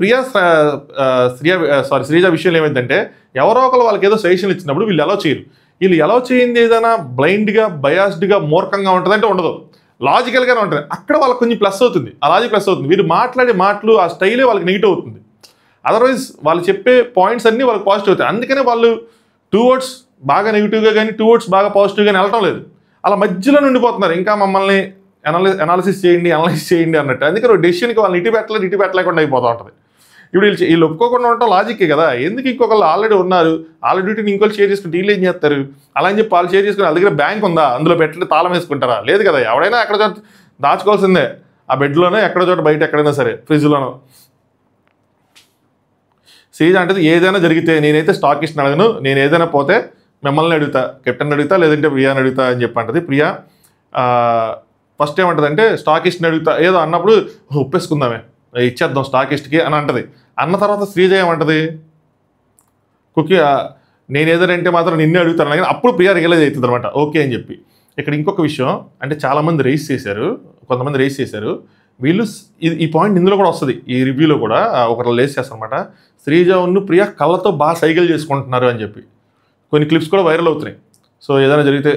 శ్రీజ విషయంలో ఏమైందంటే ఎవరో ఒకరు వాళ్ళకి ఏదో సజెషన్ ఇచ్చినప్పుడు వీళ్ళు ఎలా చేయరు, వీళ్ళు ఎలా చేయింది ఏదైనా బ్లైండ్గా బయాస్డ్గా మూర్ఖంగా ఉంటుంది అంటే ఉండదు, లాజికల్గానే ఉంటుంది. అక్కడ వాళ్ళకి కొంచెం ప్లస్ అవుతుంది, ఆ లాజిక్ ప్లస్ అవుతుంది. వీరు మాట్లాడే మాటలు ఆ స్టైలే వాళ్ళకి నెగిటివ్ అవుతుంది. అదర్వైజ్ వాళ్ళు చెప్పే పాయింట్స్ అన్నీ వాళ్ళకి పాజిటివ్ అవుతాయి. అందుకనే వాళ్ళు 2 వర్డ్స్ బాగా నెగిటివ్గా కానీ 2 వర్డ్స్ బాగా పాజిటివ్గా వెళ్ళటం లేదు, అలా మధ్యలో ఉండిపోతున్నారు. ఇంకా మమ్మల్ని అనాలిసిస్ చేయండి అన్నట్టు. అందుకని డెసిషన్కి వాళ్ళని ఇటు పెట్టలేకుండా అయిపోతూ ఉంటుంది. ఇప్పుడు వీళ్ళు ఒప్పుకోకుండా ఉండటం లాజిక్కే కదా. ఎందుకు ఇంకొకళ్ళు ఆల్రెడీ ఉన్నారు, ఆల్రెడీ ఇంకొకరు షేర్ చేసుకుంటే వీళ్ళు ఏం చేస్తారు, అలా అని చెప్పి వాళ్ళు షేర్ చేసుకుని వాళ్ళ దగ్గర బ్యాంక్ ఉందా అందులో పెట్టి తాళం వేసుకుంటారా, లేదు కదా. ఎవడైనా ఎక్కడ చోట దాచుకోవాల్సిందే, ఆ బెడ్లోనే ఎక్కడో చోట బయట ఎక్కడైనా సరే ఫ్రిడ్జ్లోనో. శ్రీజ అంటే ఏదైనా జరిగితే నేనైతే స్టాకిస్ట్ని అడగను, నేను ఏదైనా పోతే మిమ్మల్ని అడుగుతా, కెప్టెన్ అడుగుతా లేదంటే ప్రియాని అడుగుతా అని చెప్పి అంటది. ప్రియా ఫస్ట్ ఏమంటదంటే స్టాకిస్ట్ని అడుగుతా ఏదో అన్నప్పుడు ఒప్పేసుకుందామే ఇచ్చేద్దాం స్టాకిస్ట్కి అని అంటది. అన్న తర్వాత శ్రీజ ఏమంటది నేను ఏదంటే మాత్రం నిన్నే అడుగుతాను కానీ అప్పుడు ప్రియా రియలైజ్ అవుతుంది అనమాట, ఓకే అని చెప్పి. ఇక్కడ ఇంకొక విషయం అంటే చాలామంది కొంతమంది రేస్ చేశారు వీళ్ళు. ఈ పాయింట్ ఇందులో కూడా వస్తుంది, ఈ రివ్యూలో కూడా ఒకరు రేస్ చేస్తారనమాట. శ్రీజ ఉన్ను ప్రియా కళ్ళతో బాగా సైకిల్ చేసుకుంటున్నారు అని చెప్పి కొన్ని క్లిప్స్ కూడా వైరల్ అవుతున్నాయి. సో ఏదైనా జరిగితే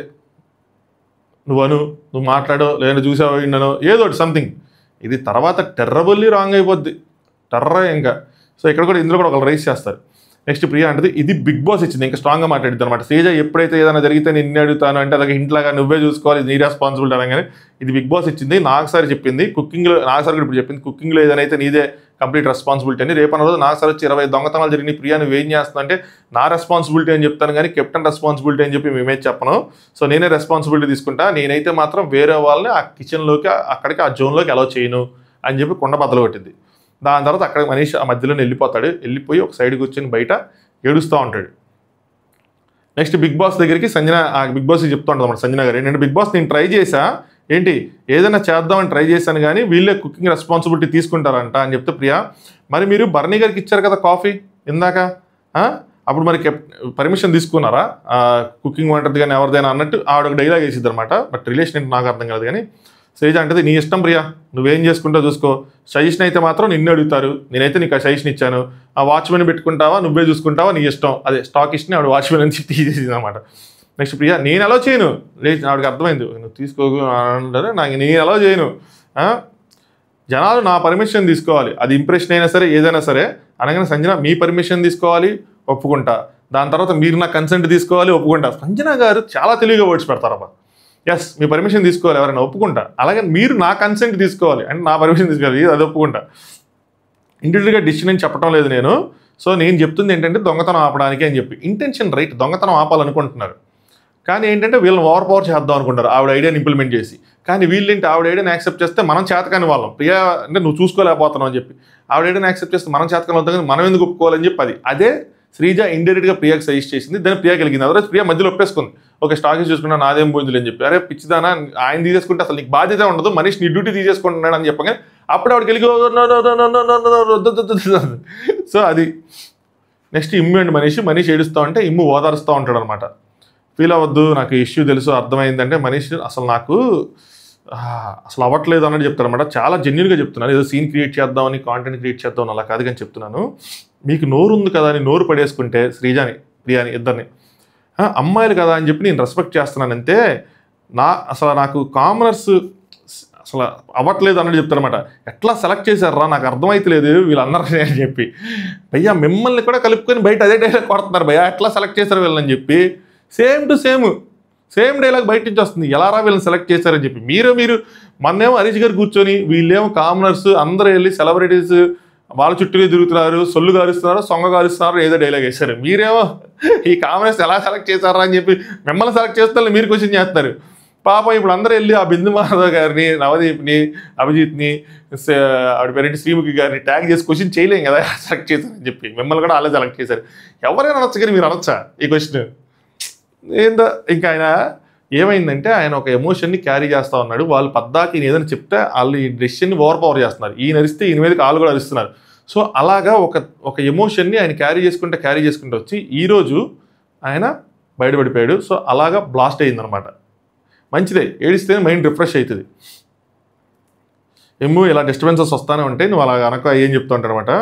నువ్వు మాట్లాడో లేదంటే చూసావో విన్నానో ఏదో ఒకటి సంథింగ్, ఇది తర్వాత టెర్రబుల్లీ రాంగ్ అయిపోద్ది. టర్రా ఇంకా. సో ఇక్కడ కూడా ఇందులో కూడా ఒకళ్ళు రైస్ చేస్తారు. నెక్స్ట్ ప్రియా అంటది ఇది బిగ్ బాస్ ఇచ్చింది, ఇంకా స్ట్రాంగ్గా మాట్లాడుతుంది అనమాట. శ్రీజ ఎప్పుడైతే ఏదైనా జరిగితే నిన్ను అడుగుతాను అంటే అలాగే ఇంట్లాగా నువ్వే చూసుకోవాలి, నీ రెస్పాన్సిబిలిటీ అనగానే ఇది బిగ్ బాస్ ఇచ్చింది. నాగసారి చెప్పింది కుకింగ్లో, నాగసారి కూడా ఇప్పుడు చెప్పింది కుకింగ్లో ఏదైతే నీదే కంప్లీట్ రెస్పాన్సిబిలిటీ అని. రేపన్న రోజు నాగసారి వచ్చి 20 దొంగతనాలు జరిగినాయి ప్రియా నువ్వు ఏం చేస్తున్నా అంటే నా రెస్పాన్సిబిలిటీ అని చెప్తాను కానీ కెప్టెన్ రెస్పాన్సిబిలిటీ అని చెప్పి మేమే చెప్పను. సో నేనే రెస్పాన్సిబిలిటీ తీసుకుంటా, నేనైతే మాత్రం వేరే వాళ్ళని ఆ కిచెన్లోకి అక్కడికి ఆ జోన్లోకి అలౌ చేయను అని చెప్పి కొండ బద్దలు కొట్టింది. దాని తర్వాత అక్కడ మనీష్ ఆ మధ్యలోనే వెళ్ళిపోతాడు, వెళ్ళిపోయి ఒక సైడ్ కూర్చొని బయట ఏడుస్తూ ఉంటాడు. నెక్స్ట్ బిగ్ బాస్ దగ్గరికి సంజన బిగ్ బాస్కి చెప్తూ ఉంటుంది అన్నమాట సంజన గారు ఏంటంటే బిగ్ బాస్ నేను ట్రై చేశా ఏంటి ఏదైనా చేద్దామని ట్రై చేశాను కానీ వీళ్ళే కుకింగ్ రెస్పాన్సిబిలిటీ తీసుకుంటారంట అని చెప్తే ప్రియా మరి మీరు బర్నీ గారికి ఇచ్చారు కదా కాఫీ ఇందాక, అప్పుడు మరి పర్మిషన్ తీసుకున్నారా కుకింగ్ వంటది కానీ ఎవరిదైనా అన్నట్టు ఆవిడ ఒక డైలాగ్ వేసిద్ది అనమాట. బట్ రిలేషన్ ఏంటి నాకు అర్థం కాదు కానీ శ్రీజ అంటది నీ ఇష్టం ప్రియా నువ్వేం చేసుకుంటావు చూసుకో, సజెషన్ అయితే మాత్రం నిన్ను అడుగుతారు, నేనైతే నీకు ఆ సజెషన్ ఇచ్చాను, ఆ వాచ్మెన్ పెట్టుకుంటావా నువ్వే చూసుకుంటావా నీ ఇష్టం, అదే స్టాక్ ఇష్టం ఆవిడ వాచ్మెన్ అని చెప్పి తీసేసింది అనమాట. నెక్స్ట్ ప్రియా నేను అలా చేయను, లేదు ఆవిడకి అర్థమైంది నువ్వు తీసుకోకు అంటారు, నేను అలా చేయను, జనాలు నా పర్మిషన్ తీసుకోవాలి, అది ఇంప్రెషన్ అయినా సరే ఏదైనా సరే అనగానే సంజన మీ పర్మిషన్ తీసుకోవాలి ఒప్పుకుంటా, దాని తర్వాత మీరు నా కన్సెంట్ తీసుకోవాలి ఒప్పుకుంటా. సంజన గారు చాలా తెలివిగా వర్డ్స్ పెడతారబ్బా. ఎస్ మీ పర్మిషన్ తీసుకోవాలి ఎవరైనా ఒప్పుకుంటా, అలాగే మీరు నా కన్సెంట్ తీసుకోవాలి అంటే నా పర్మిషన్ తీసుకోవాలి అది ఒప్పుకుంటా. ఇండివిజువల్గా డిసిషన్ అని చెప్పడం లేదు నేను. సో నేను చెప్తుంది ఏంటంటే దొంగతనం ఆపడానికి అని చెప్పి ఇంటెన్షన్ రైట్, దొంగతనం ఆపాలనుకుంటున్నారు కానీ ఏంటంటే వీళ్ళని ఓవర్ పవర్ చేద్దాం అనుకుంటారు ఆవిడ ఐడియాని ఇంప్లిమెంట్ చేసి. కానీ వీళ్ళేంటి ఆవిడ ఐడియాని యాక్సెప్ట్ చేస్తే మనం చేతకాని వాళ్ళం, ప్రియా అంటే నువ్వు చూసుకోలేకపోతున్నావు అని చెప్పి ఆవిడ ఐడియాని యాక్సెప్ట్ చేస్తే మనం చేతకాని అవుతాం కానీ మనం ఎందుకు ఒప్పుకోవాలని చెప్పి అదే శ్రీజ ఇండైరెక్ట్గా ప్రియాకి సజెస్ట్ చేసింది, దాన్ని ప్రియా కలిగింది. అదర్వైజ్ ప్రియా మధ్యలో ఒప్పేసుకుంది, ఓకే స్టాక్ చూసుకున్నా నాదేం పోయింది అని చెప్పి. అరే పిచ్చిదానా ఆయన తీసేసుకుంటే అసలు నీకు బాధ్యత ఉండదు, మనిషి నీ డ్యూటీ తీసేసుకుంటున్నాడు అని చెప్పగానే అప్పుడు ఆవిడ కలిగి. సో అది నెక్స్ట్ ఇమ్ము అండ్ మనీష్ ఏడుస్తూ ఉంటే ఇమ్ము ఓదారుస్తూ ఉంటాడు అనమాట. ఫీల్ అవ్వద్దు నాకు ఇష్యూ తెలుసు అర్థమైందంటే మనీష్ అసలు నాకు అసలు అవ్వట్లేదు అన్నట్టు చెప్తారు అనమాట. చాలా జెన్యున్గా చెప్తున్నాను, ఏదో సీన్ క్రియేట్ చేద్దామని కాంటెంట్ క్రియేట్ చేద్దామని అలా కాదు కానీ చెప్తున్నాను. మీకు నోరు ఉంది కదా అని నోరు పడేసుకుంటే శ్రీజాని ప్రియాని ఇద్దరిని అమ్మాయిలు కదా అని చెప్పి నేను రెస్పెక్ట్ చేస్తున్నాను అంతే, అసలు నాకు కామనర్స్ అసలు అవ్వట్లేదు అన్నట్టు చెప్తారనమాట. ఎట్లా సెలెక్ట్ చేశారా నాకు అర్థమైతలేదు వీళ్ళందరూ అని చెప్పి. భయ్యా మిమ్మల్ని కూడా కలుపుకొని బయట అదే డైలాగ్ కొడుతున్నారు భయ్యా ఎట్లా సెలెక్ట్ చేశారు వీళ్ళని చెప్పి. సేమ్ టు సేమ్ డైలాగ్ బయట నుంచి వస్తుంది, ఎలారా వీళ్ళని సెలెక్ట్ చేశారని చెప్పి. మీరు మొన్నేమో హరీష్ గారు కూర్చొని వీళ్ళేమో కామనర్స్ అందరూ వెళ్ళి సెలబ్రిటీస్ వాళ్ళ చుట్టూ తిరుగుతున్నారు, సొల్లు గారుస్తున్నారు, సొంగ గారుస్తున్నారు, ఏదో డైలాగ్ వేశారు. మీరేమో ఈ కామనర్స్ ఎలా సెలెక్ట్ చేశారా అని చెప్పి మిమ్మల్ని సెలెక్ట్ చేస్తారు, మీరు క్వశ్చన్ చేస్తారు. పాపం ఇప్పుడు అందరూ వెళ్ళి ఆ బిందు మాధవ్ గారిని, నవదీప్ని, అభిజిత్ని, ఆవిడ పేరెంట్ శ్రీముఖి గారిని ట్యాగ్ చేసి క్వశ్చన్ చేయలేం కదా సెలెక్ట్ చేశారని చెప్పి. మిమ్మల్ని కూడా వాళ్ళే సెలెక్ట్ చేశారు. ఎవరైనా అనొచ్చు కానీ మీరు అనొచ్చా ఈ క్వశ్చన్ ఏందో. ఇంకా ఆయన ఏమైందంటే ఆయన ఒక ఎమోషన్ని క్యారీ చేస్తూ ఉన్నాడు. వాళ్ళు పద్దాకి ఈయన ఏదైనా చెప్తే వాళ్ళు ఈ డెసిషన్ని ఓవర్ పవర్ చేస్తున్నారు, ఈయన అరిస్తే ఈయన మీద కాళ్ళు కూడా అరుస్తున్నారు. సో అలాగా ఒక ఎమోషన్ని ఆయన క్యారీ చేసుకుంటూ వచ్చి ఈరోజు ఆయన బయటపడిపోయాడు. సో అలాగా బ్లాస్ట్ అయిందనమాట. మంచిదే, ఏడిస్తే మైండ్ రిఫ్రెష్ అవుతుంది. ఏమో ఇలా డిస్టర్బెన్సెస్ వస్తూనే ఉంటాయి, నువ్వు అలా కనుక ఏం చెప్తూ ఉంటారు అనమాట.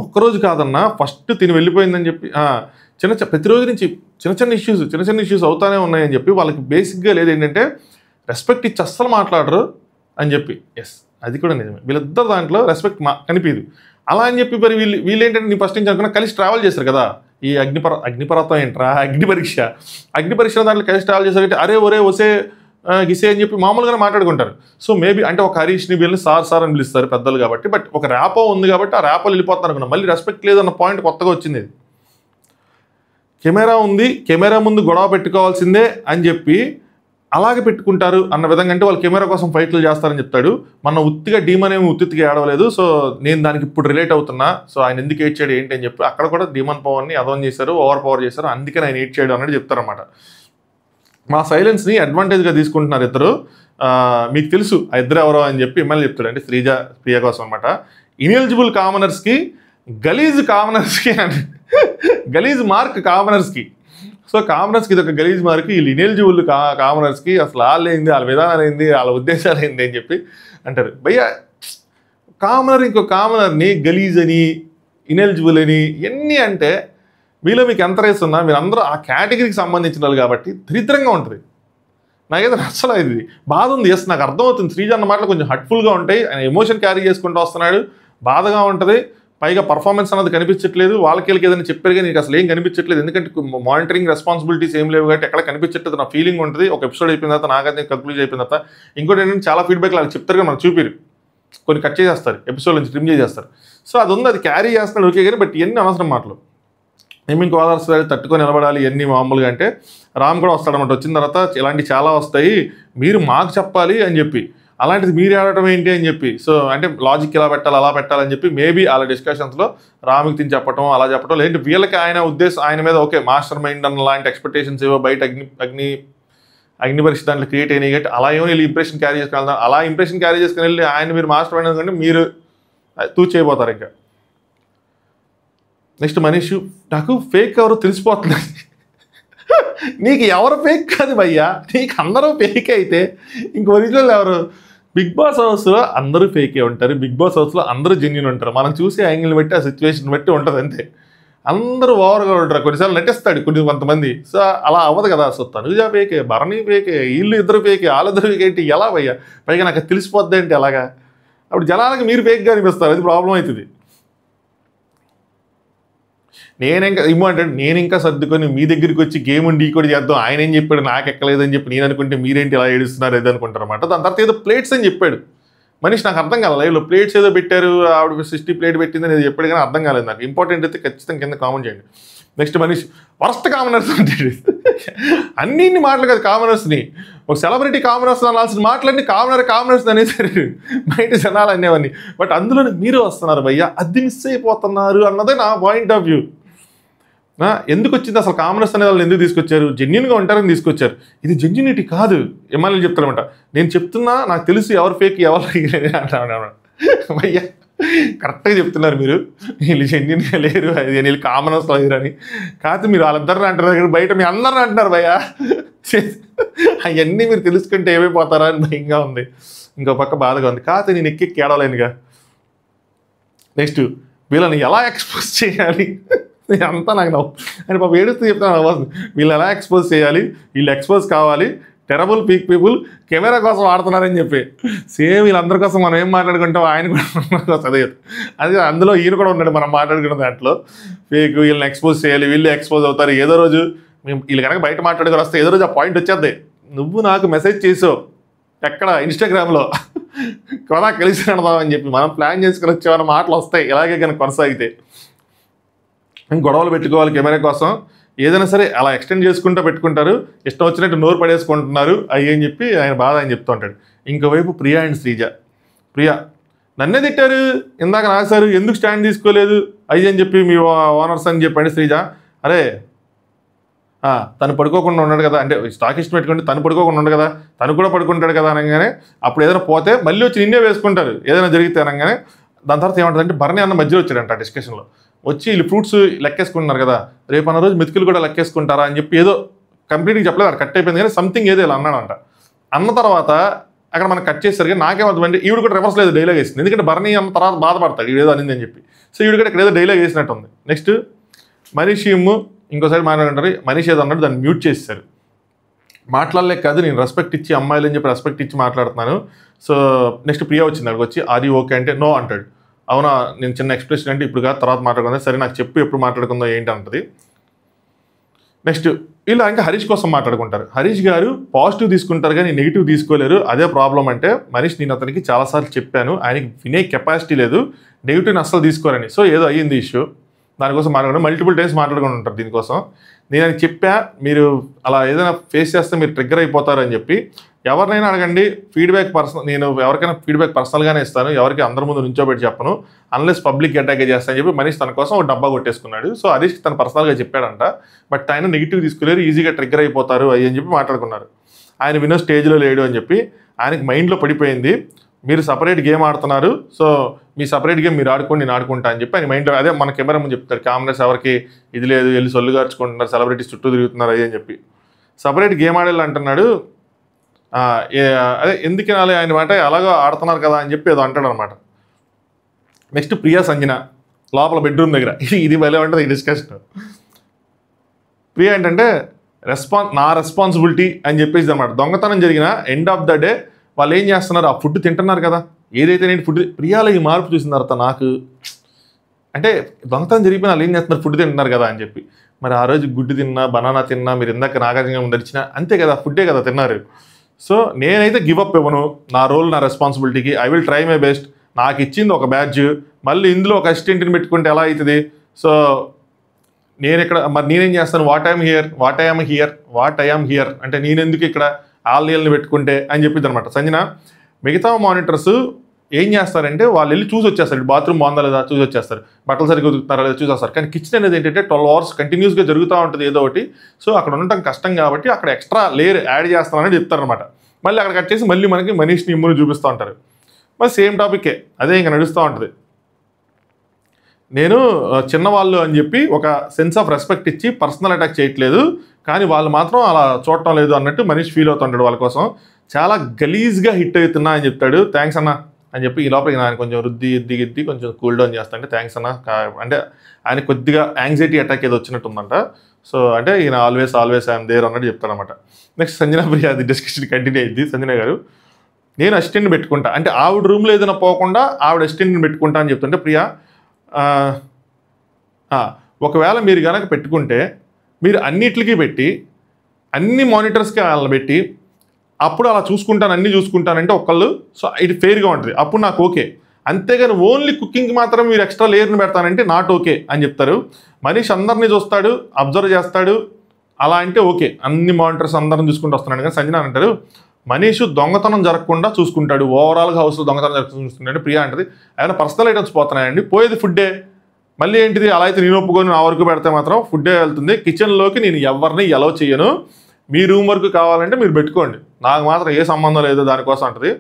ఒక్కరోజు కాదన్నా ఫస్ట్ తిని వెళ్ళిపోయిందని చెప్పి ప్రతిరోజు నుంచి చిన్న ఇష్యూస్ అవుతానే ఉన్నాయని చెప్పి వాళ్ళకి బేసిక్గా లేదు ఏంటంటే రెస్పెక్ట్ ఇచ్చి అస్సలు మాట్లాడరు అని చెప్పి. ఎస్ అది కూడా నిజమే, వీళ్ళిద్దరు దాంట్లో రెస్పెక్ట్ కనిపించదు. అలా అని చెప్పి మరి వీళ్ళు ఏంటంటే నీ ఫస్ట్ నుంచి అనుకున్నా కలిసి ట్రావెల్ చేస్తారు కదా. ఈ అగ్నిపర్వతం ఏంట్రా అగ్ని పరీక్ష దాంట్లో కలిసి ట్రావెల్ చేశారంటే అరే ఒరే వసే గిసే అని చెప్పి మామూలుగానే మాట్లాడుకుంటారు. సో మేబీ అంటే ఒక హరీష్ని వీళ్ళని సార్ అని పిలుస్తారు పెద్దలు కాబట్టి. బట్ ఒక ర్యాపో ఉంది కాబట్టి ఆ ర్యాపోలు వెళ్ళిపోతారు అనుకున్నా. మళ్ళీ రెస్పెక్ట్ లేదన్న పాయింట్ కొత్తగా వచ్చింది. కెమెరా ఉంది, కెమెరా ముందు గొడవ పెట్టుకోవాల్సిందే అని చెప్పి అలాగే పెట్టుకుంటారు అన్న విధంగా. అంటే వాళ్ళు కెమెరా కోసం ఫైట్లు చేస్తారని చెప్తాడు. మన ఉత్తిగా డీమన్ ఏమి ఉత్తిగా ఏడవలేదు, సో నేను దానికి ఇప్పుడు రిలేట్ అవుతున్నా, సో ఆయన ఎందుకు ఏడ్చాడు ఏంటి అని చెప్పి అక్కడ కూడా డీమన్ పవర్ని అదవం చేశారు, ఓవర్ పవర్ చేశారు, అందుకని ఆయన ఏడ్చాడు అన్నట్టు చెప్తారన్నమాట. మా సైలెన్స్ని అడ్వాంటేజ్గా తీసుకుంటున్నారు ఇద్దరు. మీకు తెలుసు ఆ ఇద్దరు ఎవరో అని చెప్పి ఎమ్మెల్యే చెప్తాడు, అంటే ప్రియ కోసం అనమాట. ఇనెలిజిబుల్ కామనర్స్కి గలీజ్ మార్క్ కామనర్స్కి. సో కామనర్స్కి ఇది ఒక గలీజ్ మార్క్, వీళ్ళు ఇనెలిజిబుల్ కామనర్స్కి అసలు వాళ్ళేంది, వాళ్ళ విధానాలు ఏంది, వాళ్ళ ఉద్దేశాలు ఏంది అని చెప్పి అంటారు. భయ్యా కామనర్ ఇంకో కామనర్ని గలీజ్ అని ఇనెలిజిబుల్ అని ఇవన్నీ అంటే మీలో మీకు ఎంత రేస్ ఉన్నా మీరు అందరూ ఆ కేటగిరీకి సంబంధించిన వాళ్ళు కాబట్టి దరిద్రంగా ఉంటుంది. నాకైతే నచ్చలా, ఇది బాధ ఉంది. ఎస్ నాకు అర్థమవుతుంది, శ్రీజ అన్న మాటలు కొంచెం హర్ట్ఫుల్గా ఉంటాయి, ఆయన ఎమోషన్ క్యారీ చేసుకుంటూ వస్తున్నాడు, బాధగా ఉంటుంది. పైగా పర్ఫార్మెన్స్ అన్నది కనిపించట్లేదు. వాళ్ళకి ఏదైనా చెప్పారు కానీ నీకు అసలు ఏం కనిపించట్లేదు. ఎందుకంటే మానిటరింగ్ రెస్పాన్సిబిలిటీస్ ఏం లేవు కాబట్టి ఎక్కడ కనిపించట్లేదు నా ఫీలింగ్ ఉంటుంది. ఒక ఎపిసోడ్ అయిపోయిన తర్వాత నాకైతే కంక్లూజ్ అయిపోయిన తర్వాత ఇంకోటి ఏంటంటే చాలా ఫీడ్బ్యాక్ అలా చెప్తారు కానీ మనకు చూపిరు, కొన్ని కట్ చేసేస్తారు, ఎపిసోడ్ నుంచి ట్రిమ్ చేసేస్తారు. సో అది ఉంది, అది క్యారీ చేస్తున్నాడు ఓకే కానీ బట్ ఇవన్నీ అనవసరం మాటలు. ఏమింగ్ ఓదార్స్ తట్టుకొని నిలబడాలి ఇవన్నీ మామూలుగా అంటే రామ్ కూడా వస్తాడనమాట. వచ్చిన తర్వాత ఇలాంటివి చాలా వస్తాయి, మీరు మాకు చెప్పాలి అని చెప్పి, అలాంటిది మీరు ఆడటం ఏంటి అని చెప్పి. సో అంటే లాజిక్ ఇలా పెట్టాలి అలా పెట్టాలని చెప్పి మేబీ వాళ్ళ డిస్కషన్స్లో రామ్కి తిని చెప్పడం అలా చెప్పడం, లేదంటే వీళ్ళకి ఆయన ఉద్దేశం ఆయన మీద ఓకే మాస్టర్ మైండ్ అన్న లాంటి ఎక్స్పెక్టేషన్స్ ఏవో బయట అగ్ని పరిస్థితి దాంట్లో క్రియేట్ అయినాయి కాబట్టి అలా ఏమో వీళ్ళు ఇంప్రెషన్ క్యారీ చేసుకుని వెళ్తారు. అలా ఇంప్రెషన్ క్యారీ చేసుకుని వెళ్ళి ఆయన మీరు మాస్టర్ మైండ్ అనుకుంటే మీరు చేయబోతారు. ఇంకా నెక్స్ట్ మనీష్, నాకు ఫేక్ ఎవరో తెలిసిపోతుంది. నీకు ఎవరు ఫేక్ కాదు భయ్యా, నీకు అందరూ ఫేక్ అయితే ఇంక ఒరిజినల్ ఎవరు? బిగ్ బాస్ హౌస్లో అందరూ ఫేకే ఉంటారు, బిగ్ బాస్ హౌస్లో అందరూ జెన్యూన్ ఉంటారు. మనం చూసే యాంగిల్ బట్టి ఆ సిచ్యువేషన్ బట్టి ఉంటుంది అంతే. అందరూ ఓవర్గా ఉంటారు, కొన్నిసార్లు నటిస్తాడు కొంతమంది. సో అలా అవ్వదు కదా. సో తనుజా ఫేకే, భరణి ఫేకే, వీళ్ళు ఇద్దరు ఫేకే, వాళ్ళిద్దరు ఫేక్ ఏంటి ఎలా భయ్యా? పైగా నాకు తెలిసిపోద్ది అంటే ఎలాగా? అప్పుడు జనాలకి మీరు ఫేక్గా అనిపిస్తారు, అది ప్రాబ్లం అవుతుంది. నేను ఇంకా సర్దుకొని మీ దగ్గరికి వచ్చి గేమ్ ఉండి కూడా చేద్దాం, ఆయన ఏం చెప్పాడు నాకు ఎక్కలేదని చెప్పి నేను అనుకుంటే మీరేంటి ఇలా ఏడుస్తున్నారు ఏదో అనుకుంటారు అనమాట. దాని తర్వాత ఏదో ప్లేట్స్ అని చెప్పాడు మనీష్, నాకు అర్థం కాలేదు. లైవ్లో ప్లేట్స్ ఏదో పెట్టారు, ఆవిడ 60 ప్లేట్ పెట్టిందని ఏదో చెప్పాడు కానీ అర్థం కాలేదు నాకు. ఇంపార్టెంట్ అయితే ఖచ్చితంగా కింద కామెంట్ చేయండి. నెక్స్ట్ మనీష్, వరస్ట్ కామనర్స్ అంటే అన్ని మాటలు కాదు కామనర్స్ని, ఒక సెలబ్రిటీ కామనర్స్ అనాల్సిన మాటలన్నీ కామనర్స్ అనేసరి బయట జనాలు అనేవన్నీ. బట్ అందులో మీరు వస్తున్నారు భయ్యా, అది మిస్ అయిపోతున్నారు అన్నదే నా పాయింట్ ఆఫ్ వ్యూ. ఎందుకు వచ్చింది అసలు కామనర్స్ అనే వాళ్ళు ఎందుకు తీసుకొచ్చారు? జెన్యున్గా ఉంటారని తీసుకొచ్చారు. ఇది జెన్యునిటీ కాదు. ఎమ్మెల్యేలు చెప్తారనమాట, నేను చెప్తున్నా నాకు తెలుసు ఎవరు ఫేక్ ఎవరు అంటాను. భయ్యా కరెక్ట్గా చెప్తున్నారు మీరు, వీళ్ళు జెన్యున్గా లేరు, అది వీళ్ళు కామనర్స్ లేరు అని. కాదు మీరు వాళ్ళిద్దరిని అంటారు, బయట మీ అందరిని అంటున్నారు భయ్యా. అవన్నీ మీరు తెలుసుకుంటే ఏమైపోతారా అని భయంగా ఉంది, ఇంకో పక్క బాధగా ఉంది. కాదు నేను ఎక్కి ఏడవలేనుగా. నెక్స్ట్ వీళ్ళని ఎలా ఎక్స్పోజ్ చేయాలి అంతా నాకు నవ్వు అని పాప ఏడుస్తూ చెప్తాను అవ్వదు. వీళ్ళు ఎలా ఎక్స్పోజ్ చేయాలి, వీళ్ళు ఎక్స్పోజ్ కావాలి, టెరబుల్ పీక్ పీపుల్ కెమెరా కోసం ఆడుతున్నారని చెప్పి. సేమ్ వీళ్ళందరి కోసం మనం ఏం మాట్లాడుకుంటాం ఆయన కూడా అదే అది అందులో ఈయన కూడా ఉన్నాడు మనం మాట్లాడుకున్న దాంట్లో. ఫేక్ వీళ్ళని ఎక్స్పోజ్ చేయాలి, వీళ్ళు ఎక్స్పోజ్ అవుతారు. ఏదో రోజు మేము వీళ్ళు కనుక బయట మాట్లాడుకుని వస్తే ఏదో రోజు ఆ పాయింట్ వచ్చేద్ది. నువ్వు నాకు మెసేజ్ చేసావు ఎక్కడ ఇన్స్టాగ్రామ్లో కొనా కలిసి నడదామని చెప్పి మనం ప్లాన్ చేసుకుని వచ్చేవన్న మాటలు వస్తాయి ఇలాగే కనుక కొనసాగితే. గొడవలు పెట్టుకోవాలి కెమెరా కోసం, ఏదైనా సరే అలా ఎక్స్టెండ్ చేసుకుంటూ పెట్టుకుంటారు, ఇష్టం వచ్చినట్టు నోరు పడేసుకుంటున్నారు అవి అని చెప్పి ఆయన బాధ ఆయన చెప్తూ ఉంటాడు. ఇంకోవైపు ప్రియా అండ్ శ్రీజ. ప్రియా నన్నే తిట్టారు ఇందాక రాశారు, ఎందుకు స్టాండ్ తీసుకోలేదు అయ్యి అని చెప్పి మీ ఓనర్స్ అని చెప్పండి. శ్రీజ అరే తను పడుకోకుండా ఉన్నాడు కదా, అంటే స్టాక్ ఇష్టం పెట్టుకుంటే తను పడుకోకుండా ఉండడు కదా, తను కూడా పడుకుంటాడు కదా అనగానే అప్పుడు ఏదైనా పోతే మళ్ళీ వచ్చి నిన్నే వేసుకుంటారు ఏదైనా జరిగితే అనగానే. దాని తర్వాత ఏమంటుందంటే భరణి అన్న మధ్యలో వచ్చాడంట డిస్కషన్లో. వచ్చి వీళ్ళు ఫ్రూట్స్ లెక్కేసుకుంటున్నారు కదా, రేపు అన్న రోజు మెతుకులు కూడా లెక్కేసుకుంటారా అని చెప్పి ఏదో కంప్లీట్గా చెప్పలేదు, అది కట్ అయిపోయింది కానీ సంథింగ్ ఏదో ఇలా అన్నాడంట. అన్న తర్వాత అక్కడ మనకు కట్ చేస్తారు కానీ నాకేమవుతుందంటే ఈవిడ కూడా రివర్స్ లేదు డైలాగ్ వేసింది, ఎందుకంటే భరణి అన్న తర్వాత బాధపడతాడు ఈడేదో అనింది అని చెప్పి. సో ఈవిడ కూడా ఇక్కడ ఏదో డైలాగ్ వేసినట్టు ఉంది. నెక్స్ట్ మనీష్ ఇంకోసారి మాట్లాడుంటారు, మనీష్ ఏదో అన్నాడు దాన్ని మ్యూట్ చేస్తారు. మాట్లాడలేక కాదు, నేను రెస్పెక్ట్ ఇచ్చి అమ్మాయిలు అని చెప్పి రెస్పెక్ట్ ఇచ్చి మాట్లాడుతున్నాను. సో నెక్స్ట్ ప్రియా వచ్చింది, అక్కడికి వచ్చి అది ఓకే అంటే నో అంటాడు. అవునా నేను చిన్న ఎక్స్ప్రెషన్ అంటే ఇప్పుడు కాదు తర్వాత మాట్లాడుకుందా, సరే నాకు చెప్పు ఎప్పుడు మాట్లాడుకుందో ఏంటి అంటది. నెక్స్ట్ ఇలా ఇంకా హరీష్ కోసం మాట్లాడుకుంటారు. హరీష్ గారు పాజిటివ్ తీసుకుంటారు కానీ నెగిటివ్ తీసుకోలేరు, అదే ప్రాబ్లం. అంటే మనీష్ నేను అతనికి చాలాసార్లు చెప్పాను, ఆయనకి వినే కెపాసిటీ లేదు, నెగిటివ్ని అస్సలు తీసుకోరని. సో ఏదో అయ్యింది ఇష్యూ, దానికోసం మాట్లాడుకుంటారు, మల్టిపుల్ టైమ్స్ మాట్లాడుకుంటూ ఉంటారు. దీనికోసం నేను ఆయనకి చెప్పా, మీరు అలా ఏదైనా ఫేస్ చేస్తే మీరు ట్రిగ్గర్ అయిపోతారు అని చెప్పి. ఎవరినైనా అడగండి ఫీడ్బ్యాక్ నేను ఎవరికైనా ఫీడ్బ్యాక్ పర్సనల్గానే ఇస్తాను, ఎవరికి అందరి ముందు నుంచోబెట్టి చెప్పను, అన్లెస్ పబ్లిక్ అటాక్ చేస్తానని చెప్పి మనీష్ తన కోసం ఒక డబ్బా కొట్టేసుకున్నాడు. సో హరీష్ తను పర్సనల్గా చెప్పాడంట, బట్ ఆయన నెగిటివ్ తీసుకోలేరు, ఈజీగా ట్రిగ్గర్ అయిపోతారు అయ్యి అని చెప్పి మాట్లాడుకున్నారు. ఆయన వినో స్టేజ్లో లేడు అని చెప్పి ఆయనకి మైండ్లో పడిపోయింది, మీరు సపరేట్ గేమ్ ఆడుతున్నారు, సో మీ సపరేట్ గేమ్ మీరు ఆడుకోండి నేను ఆడుకుంటా అని చెప్పి ఆయన మైండ్లో అదే మన కెమెరా ముందు చెప్తారు, కామనర్స్ ఎవరికి ఇది లేదు, వెళ్ళి సొల్లు గార్చుకుంటున్నారు, సెలబ్రిటీస్ చుట్టూ తిరుగుతున్నారు అయ్యి అని చెప్పి. సపరేట్ గేమ్ ఆడేళ్ళు అంటున్నాడు, అదే ఎందుకు వినాలి ఆయన మాట, అలాగో ఆడుతున్నారు కదా అని చెప్పి ఏదో అంటాడు అనమాట. నెక్స్ట్ ప్రియా సంజన లోపల బెడ్రూమ్ దగ్గర, ఇది భలే ఉంటుంది ఈ డిస్కషన్. ప్రియా ఏంటంటే నా రెస్పాన్సిబిలిటీ అని చెప్పేసి అనమాట. దొంగతనం జరిగిన ఎండ్ ఆఫ్ ద డే వాళ్ళు ఏం చేస్తున్నారు, ఆ ఫుడ్ తింటున్నారు కదా, ఏదైతే నేను ఫుడ్. ప్రియాలో ఈ మార్పు చూసిన తర్వాత నాకు అంటే దొంగతనం జరిగిపోయిన వాళ్ళు ఏం చేస్తున్నారు, ఫుడ్ తింటున్నారు కదా అని చెప్పి. మరి ఆ రోజు గుడ్డు తిన్నా, బనానా తిన్నా, మీరు ఇందాక నాగార్జున నడిచినా అంతే కదా, ఫుడ్డే కదా తిన్నారు. సో నేనైతే గివప్ ఇవ్వను, నా రోల్ నా రెస్పాన్సిబిలిటీకి I will try my best. నాకు ఇచ్చింది ఒక బ్యాడ్జ్, మళ్ళీ ఇందులో ఒక అసిస్టెంట్ని పెట్టుకుంటే ఎలా అవుతుంది? సో నేను ఇక్కడ మరి నేనేం చేస్తాను, వాట్ ఐఎమ్ హియర్ అంటే నేనెందుకు ఇక్కడ ఆల్ని పెట్టుకుంటే అని చెప్పింది అనమాట సంజన. మిగతా మానిటర్స్ ఏం చేస్తారంటే వాళ్ళు వెళ్ళి చూసి వచ్చేస్తారు, బాత్రూమ్ బాగుందా లేదా చూసి వచ్చేస్తారు, బట్టలు సరిగ్గా ఉతుకుతున్నారా లేదా చూసేస్తారు. కానీ కిచెన్ అనేది ఏంటంటే 12 hours కంటిన్యూస్గా జరుగుతూ ఉంటుంది ఏదో ఒకటి. సో అక్కడ ఉండటం కష్టం కాబట్టి అక్కడ ఎక్స్ట్రా లేయర్ యాడ్ చేస్తారని చెప్తారనమాట. మళ్ళీ అక్కడ కట్ చేసి మళ్ళీ మనకి మనీష్ని ఇమ్ముని చూపిస్తూ ఉంటారు. మరి సేమ్ టాపిక్కే అదే ఇంకా నడుస్తూ ఉంటుంది. నేను చిన్నవాళ్ళు అని చెప్పి ఒక సెన్స్ ఆఫ్ రెస్పెక్ట్ ఇచ్చి పర్సనల్ అటాక్ చేయట్లేదు, కానీ వాళ్ళు మాత్రం అలా చూడటం లేదు అన్నట్టు మనీష్ ఫీల్ అవుతుంటాడు వాళ్ళ కోసం. చాలా గలీజ్గా హిట్ అవుతున్నా అని చెప్తాడు. థ్యాంక్స్ అన్న అని చెప్పి ఈ లోపల ఆయన కొంచెం రుద్ది కొంచెం కూల్ డౌన్ చేస్తాంటే థ్యాంక్స్ అన్న అంటే ఆయన కొద్దిగా యాంగ్జైటీ అటాక్ ఏదో వచ్చినట్టుందంట. సో అంటే ఈయన ఆల్వేస్ ఐఎమ్ దేర్ అన్నట్టు చెప్తానమాట. నెక్స్ట్ సంజన ప్రియ అది డిస్కషన్ కంటిన్యూ అయింది. సంజన గారు నేను అసిస్టెంట్ని పెట్టుకుంటా అంటే ఆవిడ రూమ్లో ఏదైనా పోకుండా ఆవిడ అసిస్టెంట్ని పెట్టుకుంటా అని చెప్తుంటే ప్రియా ఒకవేళ మీరు కనుక పెట్టుకుంటే మీరు అన్నిటికీ పెట్టి అన్ని మానిటర్స్కి వాళ్ళని పెట్టి అప్పుడు అలా చూసుకుంటాను అన్నీ చూసుకుంటానంటే ఒకళ్ళు, సో ఇది ఫెయిర్గా ఉంటుంది, అప్పుడు నాకు ఓకే. అంతేగాని ఓన్లీ కుకింగ్కి మాత్రం మీరు ఎక్స్ట్రా లేయర్ని పెడతానంటే నాట్ ఓకే అని చెప్తారు. మనీష్ అందరినీ చూస్తాడు, అబ్జర్వ్ చేస్తాడు, అలా అంటే ఓకే అన్ని మానిటర్స్ అందరిని చూసుకుంటూ వస్తున్నాడు. కానీ సంజన అంటారు మనీష్ దొంగతనం జరగకుండా చూసుకుంటాడు, ఓవరాల్గా హౌస్లో దొంగతనం జరగకుండా చూసుకుంటాడు. ప్రియా అంటది ఏమైనా పర్సనల్ ఐటమ్స్ పోతున్నాయండి, పోయేది ఫుడ్డే, మళ్ళీ ఏంటిది అలా అయితే నేను ఒప్పుకొని నా వరకు పెడితే మాత్రం ఫుడ్డే వెళ్తుంది, కిచెన్లోకి నేను ఎవరిని అలౌ చేయను, మీ రూమ్ వరకు కావాలంటే మీరు పెట్టుకోండి, నాకు మాత్రం ఏ సంబంధం లేదు దానికోసం అంటది.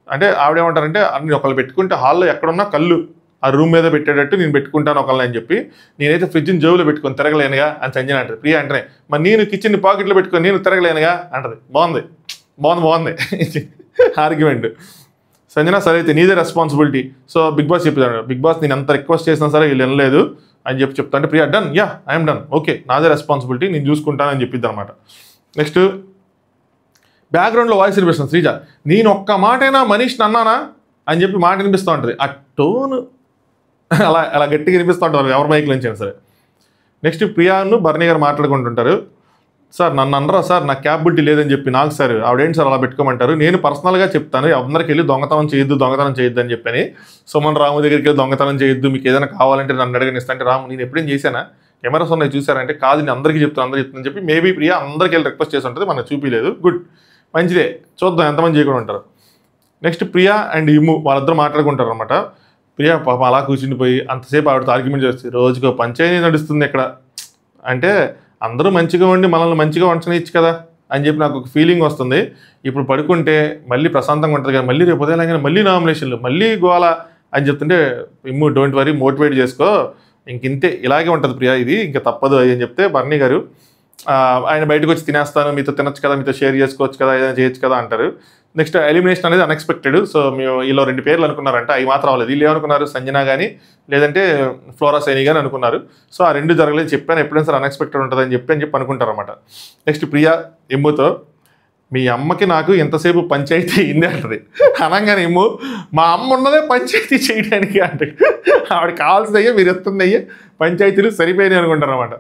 అంటే ఆవిడేమంటారంటే అన్ని ఒకళ్ళు పెట్టుకుంటే హాల్లో ఎక్కడున్నా కళ్ళు ఆ రూమ్ మీద పెట్టేటట్టు నేను పెట్టుకుంటాను ఒకళ్ళని అని చెప్పి, నేనైతే ఫ్రిడ్జ్ని జోబులో పెట్టుకొని తిరగలేనుగా అని సంజన అంటది. ప్రియా అంటేనే మరి నేను కిచెన్ని పాకెట్లో పెట్టుకొని నేను తిరగలేనుగా అంటది. బాగుంది ఆర్గ్యుమెంట్. సంజన సరే అయితే నీదే రెస్పాన్సిబిలిటీ. సో బిగ్ బాస్ చెప్పాడు, బిగ్ బాస్ నేను ఎంత రిక్వెస్ట్ చేసినా సరే వీళ్ళు వినలేదు అని చెప్పి చెప్తా అంటే Priya done, yeah I'm done, okay నాదే రెస్పాన్సిబిలిటీ నేను చూసుకుంటానని చెప్పిద్ది అనమాట. నెక్స్ట్ బ్యాక్గ్రౌండ్లో వాయిస్ వినిపిస్తుంది శ్రీజ, నేను ఒక్క మాటైనా మనీష్ని అన్నానా అని చెప్పి మాట వినిపిస్తూ ఉంటుంది, ఆ టోన్ అలా గట్టిగా వినిపిస్తూ ఉంటారు ఎవరి మైక్ నుంచి అయినా సరే. నెక్స్ట్ ప్రియాను బర్నీ గారు మాట్లాడుకుంటుంటారు, సార్ నన్ను అనరా సార్ నాకు క్యాపబిలిటీ లేదని చెప్పి, నాకు సార్ ఆవిడేంటి సార్ అలా పెట్టుకోమంటారు, నేను పర్సనల్గా చెప్తాను అందరికి వెళ్ళి దొంగతనం చేయొద్దు అని చెప్పని, సుమన్ రాము దగ్గరికి వెళ్ళి దొంగతనం చేయొద్దు, మీకు ఏదైనా కావాలంటే నన్ను అడగనిస్తా అంటే, రాము నేను ఎప్పుడేం చేశానా, కెమెరాస్ ఉన్నాయి చూసారంటే, కాదు నేను అందరికీ చెప్తాను చెప్పి మేబీ ప్రియా అందరికీ వెళ్ళి రిక్వెస్ట్ చేసి ఉంటుంది, మనకు చూపించలేదు, గుడ్ మంచిదే చూద్దాం ఎంతమంది చేయకుండా ఉంటారు. నెక్స్ట్ ప్రియా అండ్ ఇమ్ము వాళ్ళిద్దరు మాట్లాడుకుంటారు అనమాట. ప్రియా పాప అలా కూర్చుండిపోయి అంతసేపు ఆవిడతో ఆర్గ్యుమెంట్ చేస్తుంది, రోజుకో పంచాయతీ నడుస్తుంది ఇక్కడ అంటే అందరూ మంచిగా ఉండి మనల్ని మంచిగా వంచనిచ్చు కదా అని చెప్పి నాకు ఒక ఫీలింగ్ వస్తుంది. ఇప్పుడు పడుకుంటే మళ్ళీ ప్రశాంతంగా ఉంటుంది కానీ మళ్ళీ రేపు ఉదయం మళ్ళీ నామినేషన్లు మళ్ళీ గోల అని చెప్తుంటే, ఇమ్ము డోంట్ వరీ మోటివేట్ చేసుకో, ఇంతే ఇలాగే ఉంటుంది ప్రియా, ఇది ఇంకా తప్పదు అని చెప్తే బర్నీ గారు ఆయన బయటకు వచ్చి తినేస్తాను, మీతో తినొచ్చు కదా, మీతో షేర్ చేసుకోవచ్చు కదా, ఏదైనా చేయొచ్చు కదా అంటారు. నెక్స్ట్ ఎలిమినేషన్ అనేది అన్ఎక్స్పెక్టెడ్. సో మేము ఇలా 2 పేర్లు అనుకున్నారంట, అవి మాత్రం అవ్వలేదు. వీళ్ళు ఏమనుకున్నారు, సంజన కానీ లేదంటే ఫ్లోరా సైని కానీ అనుకున్నారు. సో ఆ 2 జరగలేదు, చెప్పాను ఎప్పుడైనా సరే అన్ఎక్స్పెక్టెడ్ ఉంటుంది అని చెప్పి అనుకుంటారు అనమాట. నెక్స్ట్ ప్రియా ఇమ్ముతో, మీ అమ్మకి నాకు ఎంతసేపు పంచాయతీ అయింది అంటది. అనగానే ఇమ్ము మా అమ్మ ఉన్నదే పంచాయతీ చేయడానికి అంటే, ఆవిడ కావాల్సిందయ్యే మీరు ఎత్తుందయ్యే పంచాయతీలు సరిపోయినాయి అనుకుంటారు అనమాట.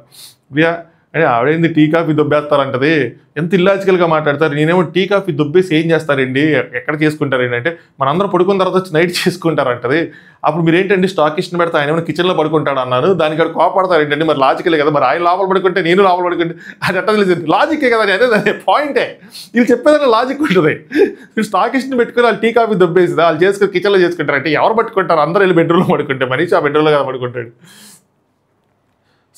ప్రియా అంటే ఆవిడేంది టీ కాఫీ దుబ్బేస్తారంటది, ఎంత ఇల్లాజికల్గా మాట్లాడతారు, నేనేమో టీ కాఫీ దుబ్బేసి ఏం చేస్తారండి, ఎక్కడ చేసుకుంటారండి అంటే, మనందరం పడుకున్న తర్వాత వచ్చి నైట్ చేసుకుంటారంటది. అప్పుడు మీరు ఏంటండి స్టాకిస్ట్ని పెడతా ఆయన ఏమైనా కిచెన్లో పడుకుంటాడు అన్నాను, దానికి అక్కడ కోపడతారు ఏంటండి, మరి లాజికలే కదా, మరి ఆయన లోపల పడుకుంటే నేను లోపల పడుకుంటే అది ఎట్లా తెలిసింది, లాజికే కదా అదే పాయింటే, వీళ్ళు చెప్పేదాన్ని లాజిక్ ఉంటుంది. మీరు స్టాకిస్ట్ని పెట్టుకుని వాళ్ళు టీ కాఫీ దుబ్బేసి వాళ్ళు చేసుకుని కిచెన్లో చేసుకుంటారు అంటే ఎవరు పట్టుకుంటారు, అందరూ వెళ్ళి బెడ్రూమ్లో పడుకుంటే మనీష్ ఆ బెడ్రూమ్లో కదా పడుకుంటాడు.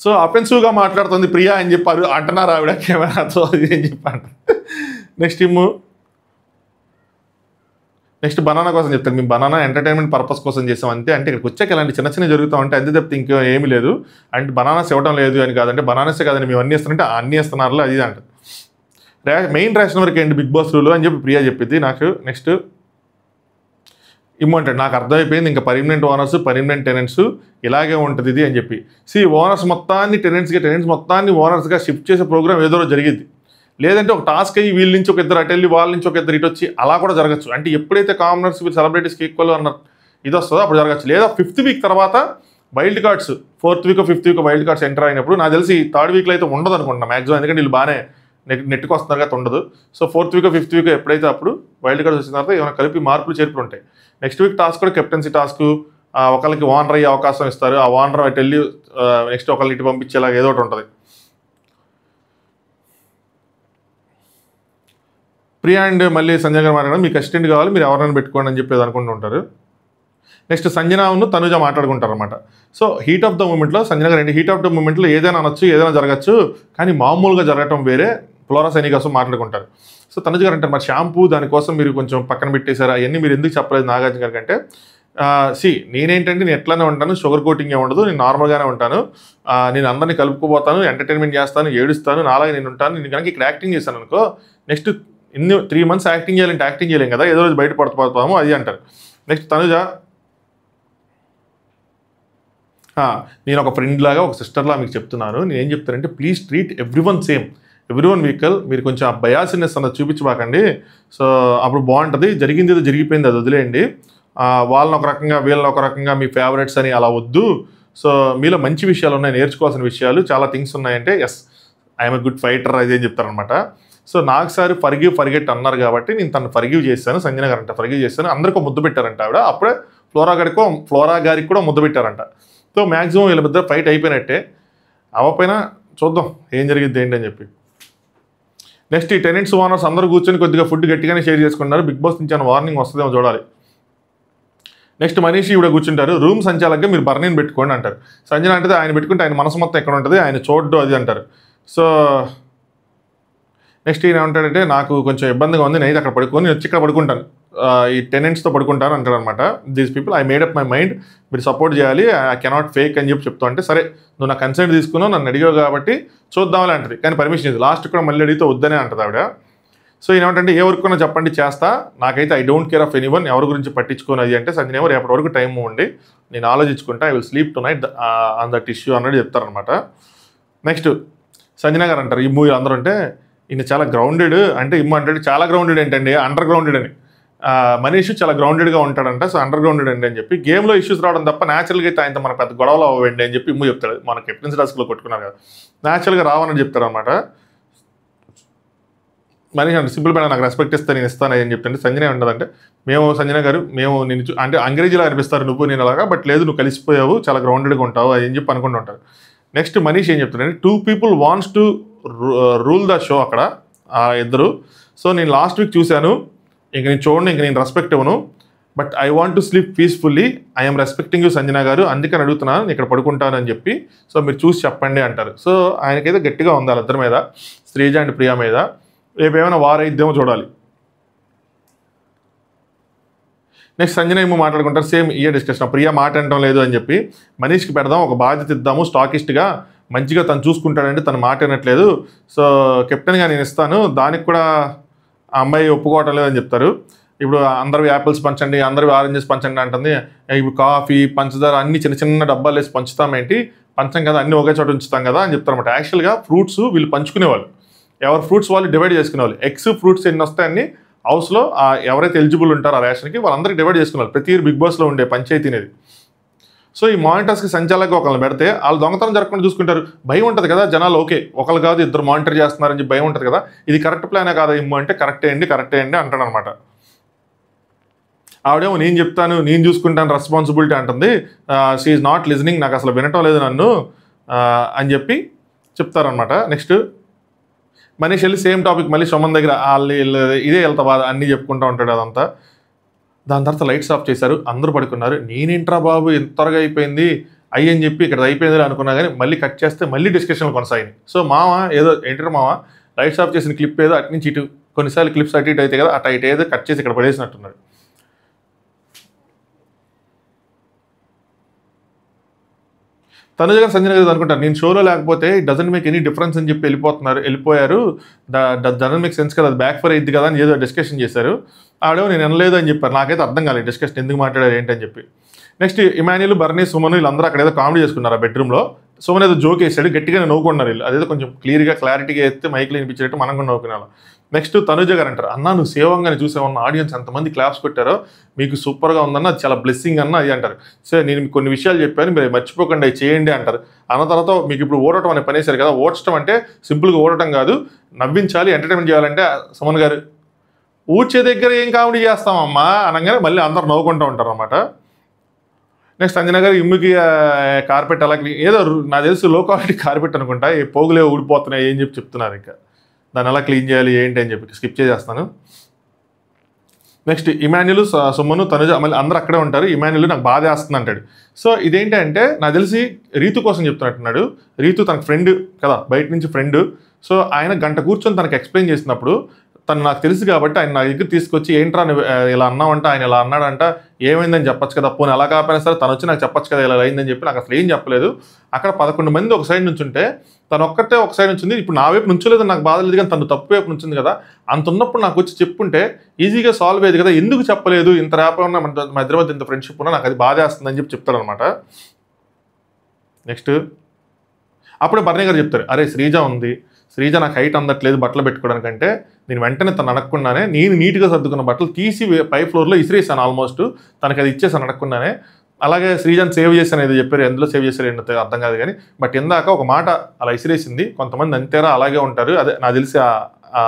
సో అఫెన్సివ్గా మాట్లాడుతుంది ప్రియా అని చెప్పారు అంటున్నారు ఆవిడ కెమెరాతో, అది అని చెప్పారు. నెక్స్ట్ బనానా కోసం చెప్తాను, మేము బనానా ఎంటర్టైన్మెంట్ పర్పస్ కోసం చేసాం అంతే, అంటే ఇక్కడికి వచ్చాక ఇలాంటి చిన్న జరుగుతూ ఉంటే అంతే తప్పితే ఇంకో ఏమీ లేదు, అంటే బనానాస్ ఇవ్వడం లేదు అని కాదంటే, బనానాసే కాదండి మేము అన్నీ ఇస్తానంటే అన్నీ ఇస్తున్నారు అది అంట. మెయిన్ రేషన్ వరకు ఏంటి బిగ్ బాస్ రూల్ అని చెప్పి ప్రియా చెప్పింది నాకు. నెక్స్ట్ ఇమ్మంటాడు, నాకు అర్థమైపోయింది ఇంకా పర్మనెంట్ ఓనర్స్ పర్మనెంట్ టెనెంట్స్ ఇలాగే ఉంటుంది ఇది అని చెప్పి. ఓనర్స్ మొత్తాన్ని టెనెంట్స్ మొత్తాన్ని ఓనర్స్గా షిఫ్ట్ చేసే ప్రోగ్రామ్ ఏదో జరిగింది, లేదంటే ఒక టాస్క్ అయ్యి వీళ్ళ నుంచి ఒక ఇద్దరు అటు వెళ్ళి వాళ్ళ నుంచి ఒక ఇద్దరు ఇటు వచ్చి అలా కూడా జరగచ్చు. అంటే ఎప్పుడైతే కామనర్స్ సెలబ్రిటీస్కి ఈక్వల్ అన్న ఇది వస్తుందో అప్పుడు జరగచ్చు, లేదా 5th వీక్ తర్వాత wild cards 4th week 5th week wild cards enter అయినప్పుడు నాకు తెలిసి 3rd వీక్లో అయితే ఉండదు అనుకుంటున్నా మ్యాక్సిమం, ఎందుకంటే వీళ్ళు బాగానే నెట్కి వస్తున్నారు కదా ఉండదు. So 4th week 5th week ఎప్పుడైతే అప్పుడు వైల్డ్ కార్డ్స్ వచ్చిన తర్వాత ఏమైనా కలిపి మార్పులు చేర్పులు ఉంటాయి. నెక్స్ట్ వీక్ టాస్క్ కూడా కెప్టెన్సీ టాస్క్, ఒకరికి ఓనర్ అయ్యే అవకాశం ఇస్తారు, ఆ ఓనర్ అటు వెళ్ళి నెక్స్ట్ ఒకరికి ఇటు పంపించేలాగా ఏదో ఒకటి ఉంటుంది. ప్రియా అండ్ మళ్ళీ సంజయ్ గారు మాట్లాడడం మీకు అసిస్టెంట్ కావాలి, మీరు ఎవరైనా పెట్టుకోండి అని చెప్పేది అనుకుంటూ ఉంటారు. నెక్స్ట్ సంజనాను తనుజ మాట్లాడుకుంటారు అనమాట. సో హీట్ ఆఫ్ ద మూమెంట్లో సంజన గారు హీట్ ఆఫ్ ద మూమెంట్లో ఏదైనా అనొచ్చు, ఏదైనా జరగచ్చు, కానీ మామూలుగా జరగటం వేరే, ఫ్లోరా సైని కోసం మాట్లాడుకుంటారు. సో తనుజ గారు అంటారు మరి షాంపూ దానికోసం మీరు కొంచెం పక్కన పెట్టేశారు, అవన్నీ మీరు ఎందుకు చెప్పలేదు నాగార్జున గారికి అంటే, నేనేంటంటే నేను ఎట్లానే ఉంటాను, షుగర్ కోటింగ్ ఏ ఉండదు, నేను నార్మల్గానే ఉంటాను, నేను అందరినీ కలుపుకోపోతాను, ఎంటర్టైన్మెంట్ చేస్తాను, ఏడుస్తాను, నాలాగే నేను ఉంటాను, నేను కనుక ఇక్కడ యాక్టింగ్ చేశాను అనుకో నెక్స్ట్ 3 months యాక్టింగ్ చేయాలంటే యాక్టింగ్ చేయలేం కదా, ఏదో రోజు బయట పడిపోతాము అది అంటారు. నెక్స్ట్ తనుజ నేను ఒక ఫ్రెండ్ లాగా ఒక సిస్టర్లా మీకు చెప్తున్నాను, నేను ఏం చెప్తానంటే please treat everyone same, everyone equal, మీరు కొంచెం ఆ బయాసినెస్ అన్నది చూపించబాకండి. సో అప్పుడు బాగుంటుంది, జరిగింది ఏదో జరిగిపోయింది అది వదిలేయండి, వాళ్ళని ఒక రకంగా వీళ్ళని ఒక రకంగా మీ ఫేవరెట్స్ అని అలా వద్దు. సో మీలో మంచి విషయాలు ఉన్నాయి, నేర్చుకోవాల్సిన విషయాలు చాలా థింగ్స్ ఉన్నాయంటే yes I'm a good fighter అది అని చెప్తారనమాట. సో నాకు సారి ఫర్గెట్ అన్నారు కాబట్టి నేను తను ఫర్గివ్ చేశాను, సంజన గారు అంట ఫర్గివ్ చేశాను, అందరికీ ముద్దు పెట్టారంట ఆవిడ, అప్పుడే ఫ్లోరా గారికి కూడా ముద్దు పెట్టారంట. సో మ్యాక్సిమం వీళ్ళ మధ్య ఫైట్ అయిపోయినట్టే, అవ్వపోయినా చూద్దాం ఏం జరిగింది ఏంటి అని చెప్పి. నెక్స్ట్ ఈ టెనెంట్స్ ఓనర్స్ అందరూ కూర్చొని కొద్దిగా ఫుడ్ గట్టిగానే షేర్ చేసుకున్నారు, బిగ్ బాస్ నుంచి ఏమైనా వార్నింగ్ వస్తుందేమో చూడాలి. నెక్స్ట్ మనీషి ఇవిడ కూర్చుంటారు, రూమ్ సంచాలకుగా మీరు బర్నీని పెట్టుకోండి అంటారు. సంజన అంటే ఆయన పెట్టుకుంటే ఆయన మనసు మొత్తం ఎక్కడ ఉంటుంది, ఆయన చూడ్డు అది అంటారు. సో నెక్స్ట్ ఈయన ఏమంటాడంటే నాకు కొంచెం ఇబ్బందిగా ఉంది, నేను అక్కడ పడుకొని వచ్చి ఇక్కడ పడుకుంటాను, ఈ టెనెంట్స్తో పడుకుంటాను అంటాడు అనమాట. These people I made up my mind, మీరు సపోర్ట్ చేయాలి, ఐ కెనాట్ ఫేక్ అని చెప్తా అంటే సరే నువ్వు నా కన్సెంట్ తీసుకున్నావు, నన్ను అడిగావు కాబట్టి చూద్దామని అంటది, కానీ పర్మిషన్ ఇది లాస్ట్ కూడా మళ్ళీ అడిగితే వద్దనే అంటది ఆవిడ. సో ఏమంటే ఏ వర్క్ ఉన్నా చెప్పండి చేస్తా, నాకైతే I don't care of anyone, ఎవరి గురించి పట్టించుకోనది అంటే సంజనేమో రేపటి వరకు టైం ఉండి నేను ఆలోచించుకుంటా, I will sleep tonight on that issue అన్నట్టు చెప్తారనమాట. నెక్స్ట్ సంజన గారు అంటారు ఈ మూవీ అందరూ అంటే ఈయన చాలా గ్రౌండెడ్ అంటే అంటే చాలా గ్రౌండెడ్ ఏంటండి అండర్ గ్రౌండెడ్ అని, మనీష్ చాలా గ్రౌండెడ్గా ఉంటాడంట, సో అండర్ గ్రౌండెడ్ అండి అని చెప్పి గేమ్లో ఇష్యూస్ రావడం తప్ప న్యాచురల్గా అయితే ఆయన మన పెద్ద గొడవలు అవ్వండి అని చెప్పి ఇమ్ము చెప్తాడు, మన కెప్టెన్సీ టాస్క్లో కొట్టుకున్నారు కదా న్యాచురల్గా రావని చెప్తాడు అనమాట. మనీష్ అంటే సింపుల్ పైన నాకు రెస్పెక్ట్ ఇస్తే నేను ఇస్తాను అని చెప్తాను. సంజన ఉండదంటే సంజన గారు నేను అంటే అంగ్రేజీలో అనిపిస్తారు నువ్వు నేను అలాగా, బట్ లేదు నువ్వు కలిసిపోయావు చాలా గ్రౌండెడ్గా ఉంటావు అని చెప్పి అనుకుంటూ ఉంటారు. నెక్స్ట్ మనీష్ ఏం చెప్తాడంటే 2 people wants to rule the show అక్కడ ఇద్దరు. సో నేను లాస్ట్ వీక్ చూశాను, ఇంక నేను చూడండి, ఇంక నేను రెస్పెక్ట్ ఇవ్వను, but I want to sleep peacefully, I'm respecting you Sanjana గారు, అందుకని అడుగుతున్నాను నేను ఇక్కడ పడుకుంటాను అని చెప్పి, సో మీరు చూసి చెప్పండి అంటారు. సో ఆయనకైతే గట్టిగా ఉంది వాళ్ళిద్దరి మీద, శ్రీజ అండ్ ప్రియా మీద, రేపు ఏమైనా వారైద్దేమో చూడాలి. నెక్స్ట్ సంజన ఏమో మాట్లాడుకుంటారు, సేమ్ ఇయే డిస్కషన్, ప్రియా మాట అనడం లేదు అని చెప్పి మనీష్కి పెడదాం, ఒక బాధ్యత ఇద్దాము, స్టాకిస్ట్గా మంచిగా తను చూసుకుంటాడంటే తను మాట వినట్లేదు, సో కెప్టెన్గా నేను ఇస్తాను, దానికి కూడా ఆ అమ్మాయి ఒప్పుకోవటం లేదని చెప్తారు. ఇప్పుడు అందరూ యాపిల్స్ పంచండి, అందరూ ఆరెంజెస్ పంచండి అంటుంది, ఇప్పుడు కాఫీ పంచదార అన్ని చిన్న చిన్న డబ్బాలు వేసి పంచుతామేంటి, పంచం కదా అన్నీ ఒకే చోట ఉంచుతాం కదా అని చెప్తారన్నమాట. యాక్చువల్గా ఫ్రూట్స్ వీళ్ళు పంచుకునేవాళ్ళు, ఎవరు ఫ్రూట్స్ వాళ్ళు డివైడ్ చేసుకునేవాళ్ళు, ఎగ్స్ ఫ్రూట్స్ ఎన్ని వస్తాయని హౌస్లో ఎవరైతే ఎలిజిబుల్ ఉంటారో ఆ రేషన్కి వాళ్ళందరికీ డివైడ్ చేసుకునేవాళ్ళు, ప్రతి ఇయర్ బిగ్ బాస్లో ఉండే పంచాయతీ అనేది. సో ఈ మానిటర్స్కి సంచాలకుగా ఒకళ్ళని పెడితే వాళ్ళు దొంగతనం జరగకుండా చూసుకుంటారు, భయం ఉంటుంది కదా జనాలు, ఓకే ఒకళ్ళు కాదు ఇద్దరు మానిటర్ చేస్తున్నారని చెప్పి భయం ఉంటుంది కదా, ఇది కరెక్ట్ ప్లానే కాదా ఇమ్ము అంటే కరెక్టే అండి అంటాడు అనమాట. ఆవిడేమో నేను చెప్తాను నేను చూసుకుంటాను రెస్పాన్సిబిలిటీ అంటుంది, షీ ఈజ్ నాట్ లిజనింగ్, నాకు అసలు వినటం లేదు నన్ను అని చెప్పి చెప్తారనమాట. నెక్స్ట్ మనీష్ వెళ్ళి సేమ్ టాపిక్ మళ్ళీ సుమన్ దగ్గర వాళ్ళు ఇదే వెళ్తా అన్నీ చెప్పుకుంటూ ఉంటాడు అదంతా. దాని తర్వాత లైట్స్ ఆఫ్ చేశారు, అందరూ పడుకున్నారు, నేనేంట్రా బాబు ఎంత త్వరగా అయిపోయింది అని చెప్పి ఇక్కడ అయిపోయింది అనుకున్నా కానీ మళ్ళీ కట్ చేస్తే మళ్ళీ డిస్కషన్లు కొనసాగింది. సో మామ ఏదో ఏంటంటే మామ లైట్స్ ఆఫ్ చేసిన క్లిప్ ఏదో అటు నుంచి ఇటు, కొన్నిసార్లు క్లిప్స్ అటు ఇటు అయితే కదా అటు ఇటు ఏదో కట్ చేసి ఇక్కడ పడేసినట్టున్నాడు. తనుజ గారు సంజన గారు అనుకుంటారు నేను షోలో లేకపోతే డజంట్ మేక్ ఎనీ డిఫరెన్స్ అని చెప్పి వెళ్ళిపోయారు, డజంట్ మేక్ సెన్స్ కదా, అది బ్యాక్ ఫర్ అయింది కదా అని ఏదో డిస్కషన్ చేశారు. ఆడేమో నేను వినలేదు అని చెప్పారు, నాకైతే అర్థం కాలేదు డిస్కషన్ ఎందుకు మాట్లాడారు ఏంటని చెప్పి. నెక్స్ట్ ఇమాన్యుల్, బర్నీ, సుమన్ వీళ్ళందరూ అక్కడ ఏదో కామెడీ చేసుకున్నారు ఆ బెడ్రూమ్లో. సుమన్ ఏదో జోక్ వేసాడు, గట్టిగా నవ్వుకున్నారు వీళ్ళు, అదేదో కొంచెం క్లియర్గా క్లారిటీగా వేస్తే మైక్లో వినిపించేటట్టు మనం కూడా నవ్వుకున్నాం. నెక్స్ట్ తనుజ గారు అంటారు, అన్న నువ్వు సేవంగానే చూసావన్న ఆడియన్స్ ఎంతమంది క్లాప్స్ కొట్టారో, మీకు సూపర్గా ఉందన్న, అది చాలా బ్లెస్సింగ్ అన్న అది అంటారు. సో నేను మీకు కొన్ని విషయాలు చెప్పాను, మీరు మర్చిపోకండి అవి చేయండి అంటారు. అన్న తర్వాత మీకు ఇప్పుడు ఓడటం అనే పని వేశారు కదా, ఓడ్చడం అంటే సింపుల్గా ఓడటం కాదు, నవ్వించాలి, ఎంటర్టైన్మెంట్ చేయాలంటే సుమన్ గారు ఊడ్చే దగ్గర ఏం కామెడీ చేస్తామమ్మా అనగానే మళ్ళీ అందరు నవ్వుకుంటూ ఉంటారు అన్నమాట. నెక్స్ట్ అంజనా గారు ఇమ్ముకి కార్పెట్ అలా ఏదో నాకు తెలిసి లో క్వాలిటీ కార్పెట్ అనుకుంటా, ఏ పోగులే ఊడిపోతున్నాయి ఏం చెప్పి చెప్తున్నారు, ఇంకా దాన్ని ఎలా క్లీన్ చేయాలి ఏంటి అని చెప్పి స్కిప్ చేసేస్తాను. నెక్స్ట్ ఇమాన్యుల్, సుమను, తనుజ మళ్ళీ అందరూ అక్కడే ఉంటారు. ఇమాన్యుల్ నాకు బాధ వేస్తుంది అంటాడు. సో ఇదేంటంటే నాకు తెలిసి రీతు కోసం చెప్తున్నట్టున్నాడు. రీతు తనకు ఫ్రెండ్ కదా, బయట నుంచి ఫ్రెండ్. సో ఆయన గంట కూర్చొని తనకు ఎక్స్ప్లెయిన్ చేసినప్పుడు తను నాకు తెలుసు కాబట్టి ఆయన నా దగ్గర తీసుకొచ్చి ఏంట్రా ఇలా అన్నావంట, ఆయన ఇలా అన్నాడంట, ఏమైందని చెప్పచ్చు కదా, పోనీ ఎలా కాకపోయినా సరే తను వచ్చి నాకు చెప్పచ్చు కదా ఇలా అయిందని చెప్పి నాకు అసలు ఏం చెప్పలేదు. అక్కడ 11 మంది ఒక సైడ్ నుంచి ఉంటే తను ఒక్కటే ఒక సైడ్ నుంచి, ఇప్పుడు నా వైపు నుంచోలేదు నాకు బాధ లేదు, కానీ తను తప్పు వైపు నుంచింది కదా, అంత ఉన్నప్పుడు నాకు వచ్చి చెప్పుంటే ఈజీగా సాల్వ్ అయ్యేది కదా, ఎందుకు చెప్పలేదు, ఇంత ర్యాప్ ఉన్న మన ఇద్దరి మధ్య ఇంత ఫ్రెండ్షిప్ ఉన్నా నాకు అది బాధ వేస్తుందని చెప్పి చెప్తారు అనమాట. నెక్స్ట్ అప్పుడే బర్నీ గారు చెప్తారు, అరే శ్రీజ ఉంది, శ్రీజ నాకు హైట్ అందట్లేదు బట్టలు పెట్టుకోవడానికంటే, నేను వెంటనే తను అడగకుండానే నేను నీట్గా సర్దుకున్న బట్టలు తీసి పై ఫ్లోర్లో ఇసిరేసాను, ఆల్మోస్ట్ తనకు అది ఇచ్చేసాను అడగకుండానే. అలాగే శ్రీజాని సేవ్ చేశాను ఏదో చెప్పారు, ఎందులో సేవ్ చేశారు ఏంటో అర్థం కాదు కానీ, బట్ ఇందాక ఒక మాట అలా ఇసిరేసింది. కొంతమంది అంతేరా అలాగే ఉంటారు, అదే నాకు తెలిసి ఆ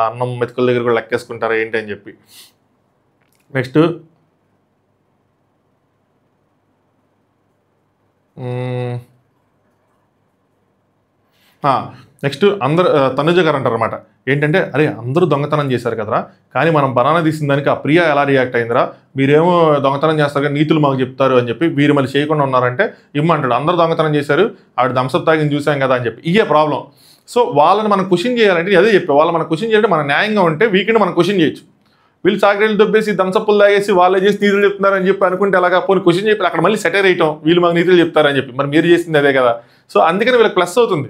అన్నం మెతుకుల దగ్గర కూడా లెక్కేసుకుంటారా ఏంటి అని చెప్పి. నెక్స్ట్ నెక్స్ట్ అందరు తనుజ గారు అంటారు అనమాట, ఏంటంటే అరే అందరూ దొంగతనం చేశారు కదరా, కానీ మనం బనానా తీసిన దానికి ఆ ప్రియా ఎలా రియాక్ట్ అయిందిరా, మీరేమో దొంగతనం చేస్తారు కానీ నీతులు మాకు చెప్తారు అని చెప్పి వీరు మళ్ళీ చేయకుండా ఉన్నారంటే ఇమ్మంటాడు. అందరూ దొంగతనం చేశారు, ఆవిడ థమ్సప్ తాగిని చూసాం కదా అని చెప్పి, ఇయే ప్రాబ్లం. సో వాళ్ళని మనం క్వశ్చన్ చేయాలంటే అదే చెప్పే, వాళ్ళు మనం క్వశ్చన్ చేయాలంటే మన న్యాయంగా ఉంటే వీకెండ్ మనం క్వశ్చన్ చేయొచ్చు. వీళ్ళు చాకరీలు దొబ్బేసి థమ్సప్లు తాగేసి వాళ్ళే చేసి నీతులు చెప్తున్నారని చెప్పి అనుకుంటే అలాగా పోనీ క్వశ్చన్ చెప్పి అక్కడ మళ్ళీ సెటైర్ వేయటం, వీళ్ళు మాకు నీతులు చెప్తారని చెప్పి, మరి మీరు చేసింది అదే కదా. సో అందుకని వీళ్ళకి ప్లస్ అవుతుంది,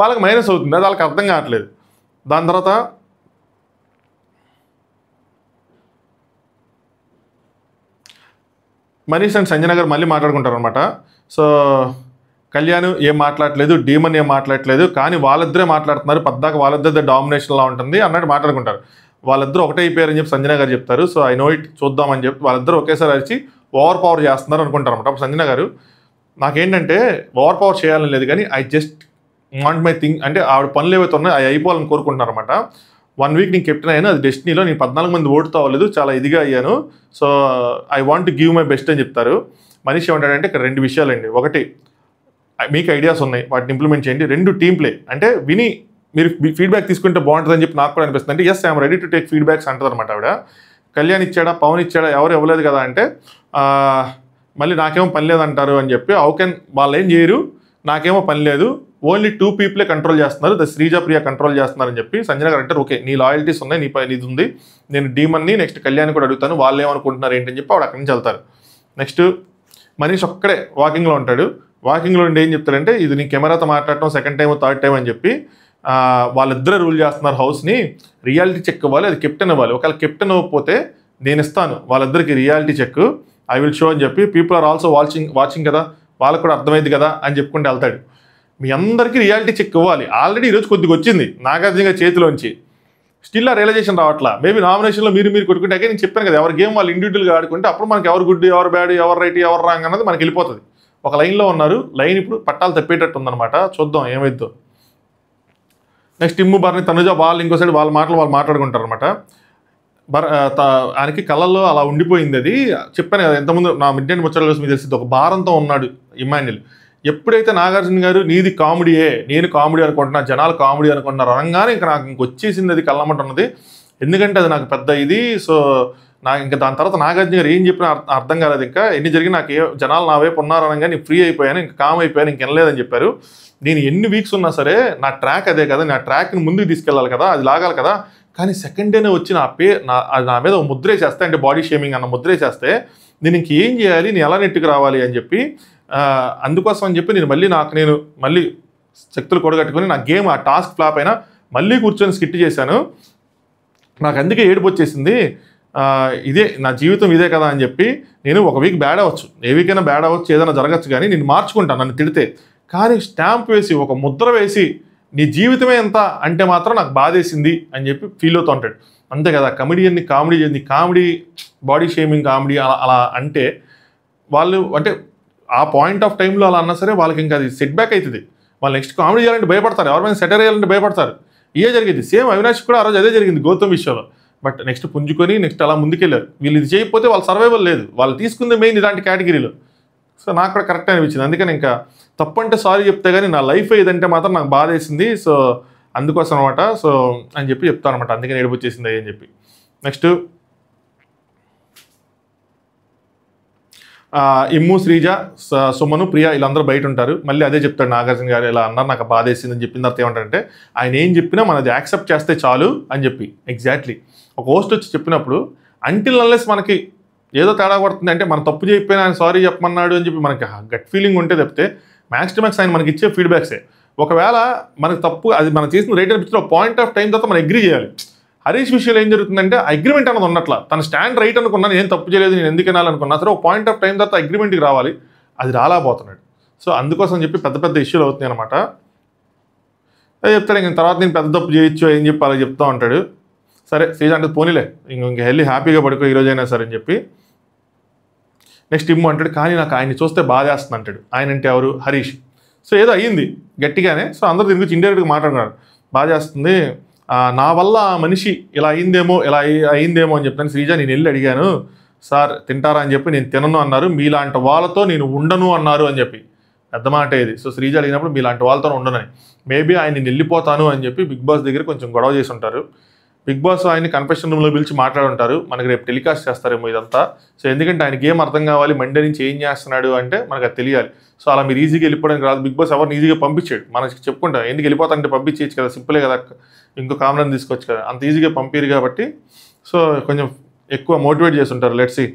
వాళ్ళకి మైనస్ అవుతుంది, అది వాళ్ళకి అర్థం కావట్లేదు. దాని తర్వాత మనీష్ అండ్ సంజన గారు మళ్ళీ మాట్లాడుకుంటారు అనమాట. సో కళ్యాణ్ ఏం మాట్లాడట్లేదు, డీమన్ ఏం మాట్లాడట్లేదు, కానీ వాళ్ళిద్దరే మాట్లాడుతున్నారు, పద్దాక వాళ్ళిద్దరిదే డామినేషన్లా ఉంటుంది అన్నట్టు మాట్లాడుకుంటారు. వాళ్ళిద్దరూ ఒకటే అయిపోయారని చెప్పి సంజన గారు చెప్తారు. సో ఐ నో ఇట్, చూద్దామని చెప్పి వాళ్ళిద్దరూ ఒకేసారి అరిచి ఓవర్ పవర్ చేస్తున్నారు అనుకుంటారు అనమాట. అప్పుడు సంజన గారు నాకేంటంటే ఓవర్ పవర్ చేయాలని లేదు కానీ I just want my thing, అంటే ఆవిడ పనులు ఏవైతే ఉన్నాయో అవి అయిపోవాలని కోరుకుంటున్నారు అనమాట. 1 వీక్ నేను కెప్టెన్ అయ్యాను, అది డెస్టినీలో నేను 14 మంది ఓటుతో అవ్వలేదు, చాలా ఇదిగా అయ్యాను. So I want to give my best అని చెప్తారు. మనిషి ఏమంటాడంటే ఇక్కడ 2 విషయాలండి, ఒకటి మీకు ఐడియాస్ ఉన్నాయి వాటిని ఇంప్లిమెంట్ చేయండి, 2 టీమ్ ప్లే, అంటే విని మీరు ఫీడ్బ్యాక్ తీసుకుంటే బాగుంటుందని చెప్పి నాకు కూడా అనిపిస్తుంది. అంటే yes I'm ready to take feedbacks అంటుంది అనమాట ఆవిడ. కళ్యాణ్ ఇచ్చాడా, పవన్ ఇచ్చాడా, ఎవరు ఇవ్వలేదు కదా అంటే మళ్ళీ నాకేమో పని లేదంటారు అని చెప్పి, వాళ్ళు ఏం చేయరు, నాకేమో పని లేదు, ఓన్లీ 2 పీపులే కంట్రోల్ చేస్తున్నారు, ద శ్రీజ ప్రియ కంట్రోల్ చేస్తున్నారని చెప్పి సంజన గారు అంటారు. ఓకే నీ లాయల్టీస్ ఉన్నాయి, నీది ఉంది, నేను డీమన్ని నెక్స్ట్ కళ్యాణ్ కూడా అడుగుతాను, వాళ్ళు ఏమనుకుంటున్నారు ఏంటని చెప్పి ఆవిడ అక్కడి నుంచి వెళ్తారు. నెక్స్ట్ మనీష్ ఒక్కడే వాకింగ్లో ఉంటాడు. వాకింగ్లో ఉండి ఏం చెప్తాడంటే, ఇది నీ కెమెరాతో మాట్లాడటం సెకండ్ టైం థర్డ్ టైం అని చెప్పి వాళ్ళిద్దరే రూల్ చేస్తున్నారు హౌస్ని, రియాలిటీ చెక్ ఇవ్వాలి, అది కెప్టెన్ ఇవ్వాలి, ఒకవేళ కెప్టెన్ ఇవ్వకపోతే నేను ఇస్తాను వాళ్ళిద్దరికి reality check, I will show అని చెప్పి, పీపుల్ ఆర్ ఆల్సో వాచింగ్ కదా, వాళ్ళకు కూడా అర్థమైంది కదా అని చెప్పుకుంటూ వెళ్తాడు. మీ అందరికీ రియాలిటీ చెక్ ఇవ్వాలి, ఆల్రెడీ ఈరోజు కొద్దిగా వచ్చింది నాగార్జున చేతిలోంచి, స్టిల్ ఆ రియలైజేషన్ రావట్లా. మేబీ నామినేషన్లో మీరు కొట్టుకుంటే నేను చెప్పాను కదా, ఎవరి గేమ్ వాళ్ళు ఇండివిజువల్గా ఆడుకుంటే అప్పుడు మనకి ఎవరు గుడ్, ఎవరు బ్యాడ్, ఎవరు రైట్, ఎవరు రాంగ్ అన్నది మనకి వెళ్ళిపోతుంది. ఒక లైన్లో ఉన్నారు, లైన్ ఇప్పుడు పట్టాలు తప్పేటట్టు ఉందన్నమాట, చూద్దాం ఏమైద్దో. నెక్స్ట్ ఇమ్ము, బర్ని, తనుజ వాళ్ళు ఇంకో సైడ్ వాళ్ళు మాట్లాడుకుంటారు అనమాట. ఆయనకి కళ్ళల్లో అలా ఉండిపోయింది, అది చెప్పాను కదా ఇంతకుముందు నా మిడ్ నైట్ ముచ్చట కోసం మీకు తెలిసింది, ఒక భారంతో ఉన్నాడు ఇమాన్యుల్. ఎప్పుడైతే నాగార్జున గారు నీది కామెడీయే, నేను కామెడీ అనుకుంటున్నా, జనాలు కామెడీ అనుకుంటున్నారు అనగానే ఇంకా నాకు ఇంకొచ్చేసింది అది కళ్ళమ్మట ఉన్నది, ఎందుకంటే అది నాకు పెద్ద ఇది. సో నాకు ఇంకా దాని తర్వాత నాగార్జున గారు ఏం చెప్పినా అర్థం కాలేదు, ఇంకా ఎన్ని జరిగి నాకు జనాలు నా వైపు ఉన్నారు అనగా నేను ఫ్రీ అయిపోయాను, ఇంకా కామ్ అయిపోయాను, ఇంకెనలేదని చెప్పారు. నేను ఎన్ని వీక్స్ ఉన్నా సరే నా ట్రాక్ అదే కదా, నా ట్రాక్ని ముందుకు తీసుకెళ్ళాలి కదా, అది లాగాలి కదా, కానీ సెకండ్ డేనే వచ్చి నా మీద ముద్రే చేస్తే, అంటే బాడీ షేమింగ్ అన్న ముద్రే చేస్తే నేను ఇంకేం చేయాలి, నేను ఎలా నెట్టుకు రావాలి అని చెప్పి, అందుకోసం అని చెప్పి నేను మళ్ళీ శక్తులు కూడగట్టుకుని నా గేమ్ ఆ టాస్క్ ఫ్లాప్ అయినా మళ్ళీ కూర్చొని స్కిట్ చేశాను, నాకు అందుకే ఏడుపు వచ్చేసింది, ఇదే నా జీవితం ఇదే కదా అని చెప్పి, నేను ఒక వీక్ బ్యాడ్ అవ్వచ్చు, ఏ వీకైనా బ్యాడ్ అవ్వచ్చు, ఏదైనా జరగచ్చు, కానీ నేను మార్చుకుంటాను నన్ను తిడితే, కానీ స్టాంప్ వేసి ఒక ముద్ర వేసి నీ జీవితమే ఎంత అంటే మాత్రం నాకు బాధేసింది అని చెప్పి ఫీల్ అవుతూ ఉంటాడు. అంతే కదా, కమెడియన్ని కామెడీ బాడీ షేమింగ్ కామెడీ అలా అంటే వాళ్ళు అంటే ఆ పాయింట్ ఆఫ్ టైంలో అలా అన్నా సరే వాళ్ళకి ఇంకా అది సెట్ బ్యాక్ అవుతుంది. వాళ్ళు నెక్స్ట్ కామెడీ చేయాలంటే భయపడతారు, ఎవరైనా సెటర్ చేయాలంటే భయపడతారు. ఇదే జరిగింది, సేమ్ అవినాష్ కూడా ఆ రోజు అదే జరిగింది గౌతమ్ విషయంలో. బట్ నెక్స్ట్ పుంజుకొని నెక్స్ట్ అలా ముందుకెళ్ళారు. వీళ్ళు ఇది చేయకపోతే వాళ్ళ సర్వైవల్ లేదు, వాళ్ళు తీసుకుంది మెయిన్ ఇలాంటి కేటగిరీలో. సో నాకు కూడా కరెక్ట్ అనిపించింది. అందుకని ఇంకా తప్పంటే సారీ చెప్తే కానీ నా లైఫ్ ఇదంటే మాత్రం నాకు బాధ వేసింది. సో అందుకోసం అనమాట. సో అని చెప్పి చెప్తాను అనమాట, అందుకని ఏడుపు వచ్చేసింది అని చెప్పి. నెక్స్ట్ ఇమ్ము, శ్రీజ, సుమను, ప్రియ వీళ్ళందరూ బయట ఉంటారు. మళ్ళీ అదే చెప్తాడు నాగార్జున గారు, ఇలా అన్నారు నాకు బాధ వేసిందని చెప్పిన తర్వాత ఏమంటారంటే ఆయన ఏం చెప్పినా మనది యాక్సెప్ట్ చేస్తే చాలు అని చెప్పి. ఎగ్జాక్ట్లీ ఒక హోస్ట్ వచ్చి చెప్పినప్పుడు అంటిల్ అన్లెస్ మనకి ఏదో తేడా పడుతుంది అంటే మనం తప్పు చెప్పినా ఆయన సారీ చెప్పమన్నాడు అని చెప్పి మనకి గట్ ఫీలింగ్ ఉంటే తప్పితే మ్యాక్స్ టు మ్యాక్స్ ఆయన మనకి ఇచ్చే ఫీడ్బ్యాక్సే. ఒకవేళ మనకు తప్పు అది మనం చేసిన రైట్ అనిపించిన పాయింట్ ఆఫ్ టైం తర్వాత మనం అగ్రీ చేయాలి. హరీష్ విషయంలో ఏం జరుగుతుందంటే అగ్రిమెంట్ అన్నది ఉన్నట్ల తన స్టాండ్ రైట్ అనుకున్నాను, నేను తప్పు చేయలేదు, నేను ఎందుకు వినాలనుకున్నా సరే ఒక పాయింట్ ఆఫ్ టైం తర్వాత అగ్రిమెంట్కి రావాలి, అది రాలేకపోతున్నాడు. సో అందుకోసం చెప్పి పెద్ద పెద్ద ఇష్యూలు అవుతున్నాయి అనమాట. అది చెప్తాడు ఇంక తర్వాత నేను పెద్ద తప్పు చేయొచ్చు అని చెప్పి అలా చెప్తా ఉంటాడు. సరే శ్రీజ అంటే పోనీలే ఇంక వెళ్ళి హ్యాపీగా పడుకో ఈరోజైనా సరే అని చెప్పి. నెక్స్ట్ ఇమ్ము అంటాడు కానీ నాకు ఆయన్ని చూస్తే బాధేస్తుంది అంటాడు. ఆయన అంటే ఎవరు? హరీష్. సో ఏదో అయ్యింది గట్టిగానే, సో అందరూ దీని గురించి ఇండైరెక్ట్గా మాట్లాడుకున్నారు. బాధేస్తుంది, నా వల్ల ఆ మనిషి ఇలా అయిందేమో అని చెప్తాను. శ్రీజ నేను వెళ్ళి అడిగాను, సార్ తింటారా అని చెప్పి నేను తినను అన్నారు, మీలాంటి వాళ్ళతో నేను ఉండను అన్నారు అని చెప్పి. పెద్ద మాట ఇది. సో శ్రీజ అడిగినప్పుడు మీలాంటి వాళ్ళతో ఉండనని, మేబీ ఆయన నేను వెళ్ళిపోతాను అని చెప్పి బిగ్ బాస్ దగ్గర కొంచెం గొడవ చేసి ఉంటారు. బిగ్ బాస్ ఆయన్ని కన్ఫెషన్ రూమ్లో పిలిచి మాట్లాడుంటారు. మనకి రేపు టెలికాస్ట్ చేస్తారేమో ఇదంతా. సో ఎందుకంటే ఆయనకి ఏం అర్థం కావాలి, మండే నుంచి ఏం చేస్తున్నాడు అంటే మనకు అది తెలియాలి. సో అలా మీరు ఈజీగా వెళ్ళిపోవడానికి రాదు. బిగ్ బాస్ ఎవరిని ఈజీగా పంపించాడు, మనకి చెప్పుకుంటాం ఎందుకు వెళ్ళిపోతాంటే పంపించేయచ్చు కదా, సింపులే కదా, ఇంకో కామన్ తీసుకోవచ్చు కదా, అంత ఈజీగా పంపిరు కాబట్టి సో కొంచెం ఎక్కువ మోటివేట్ చేసి ఉంటారు. Let's see.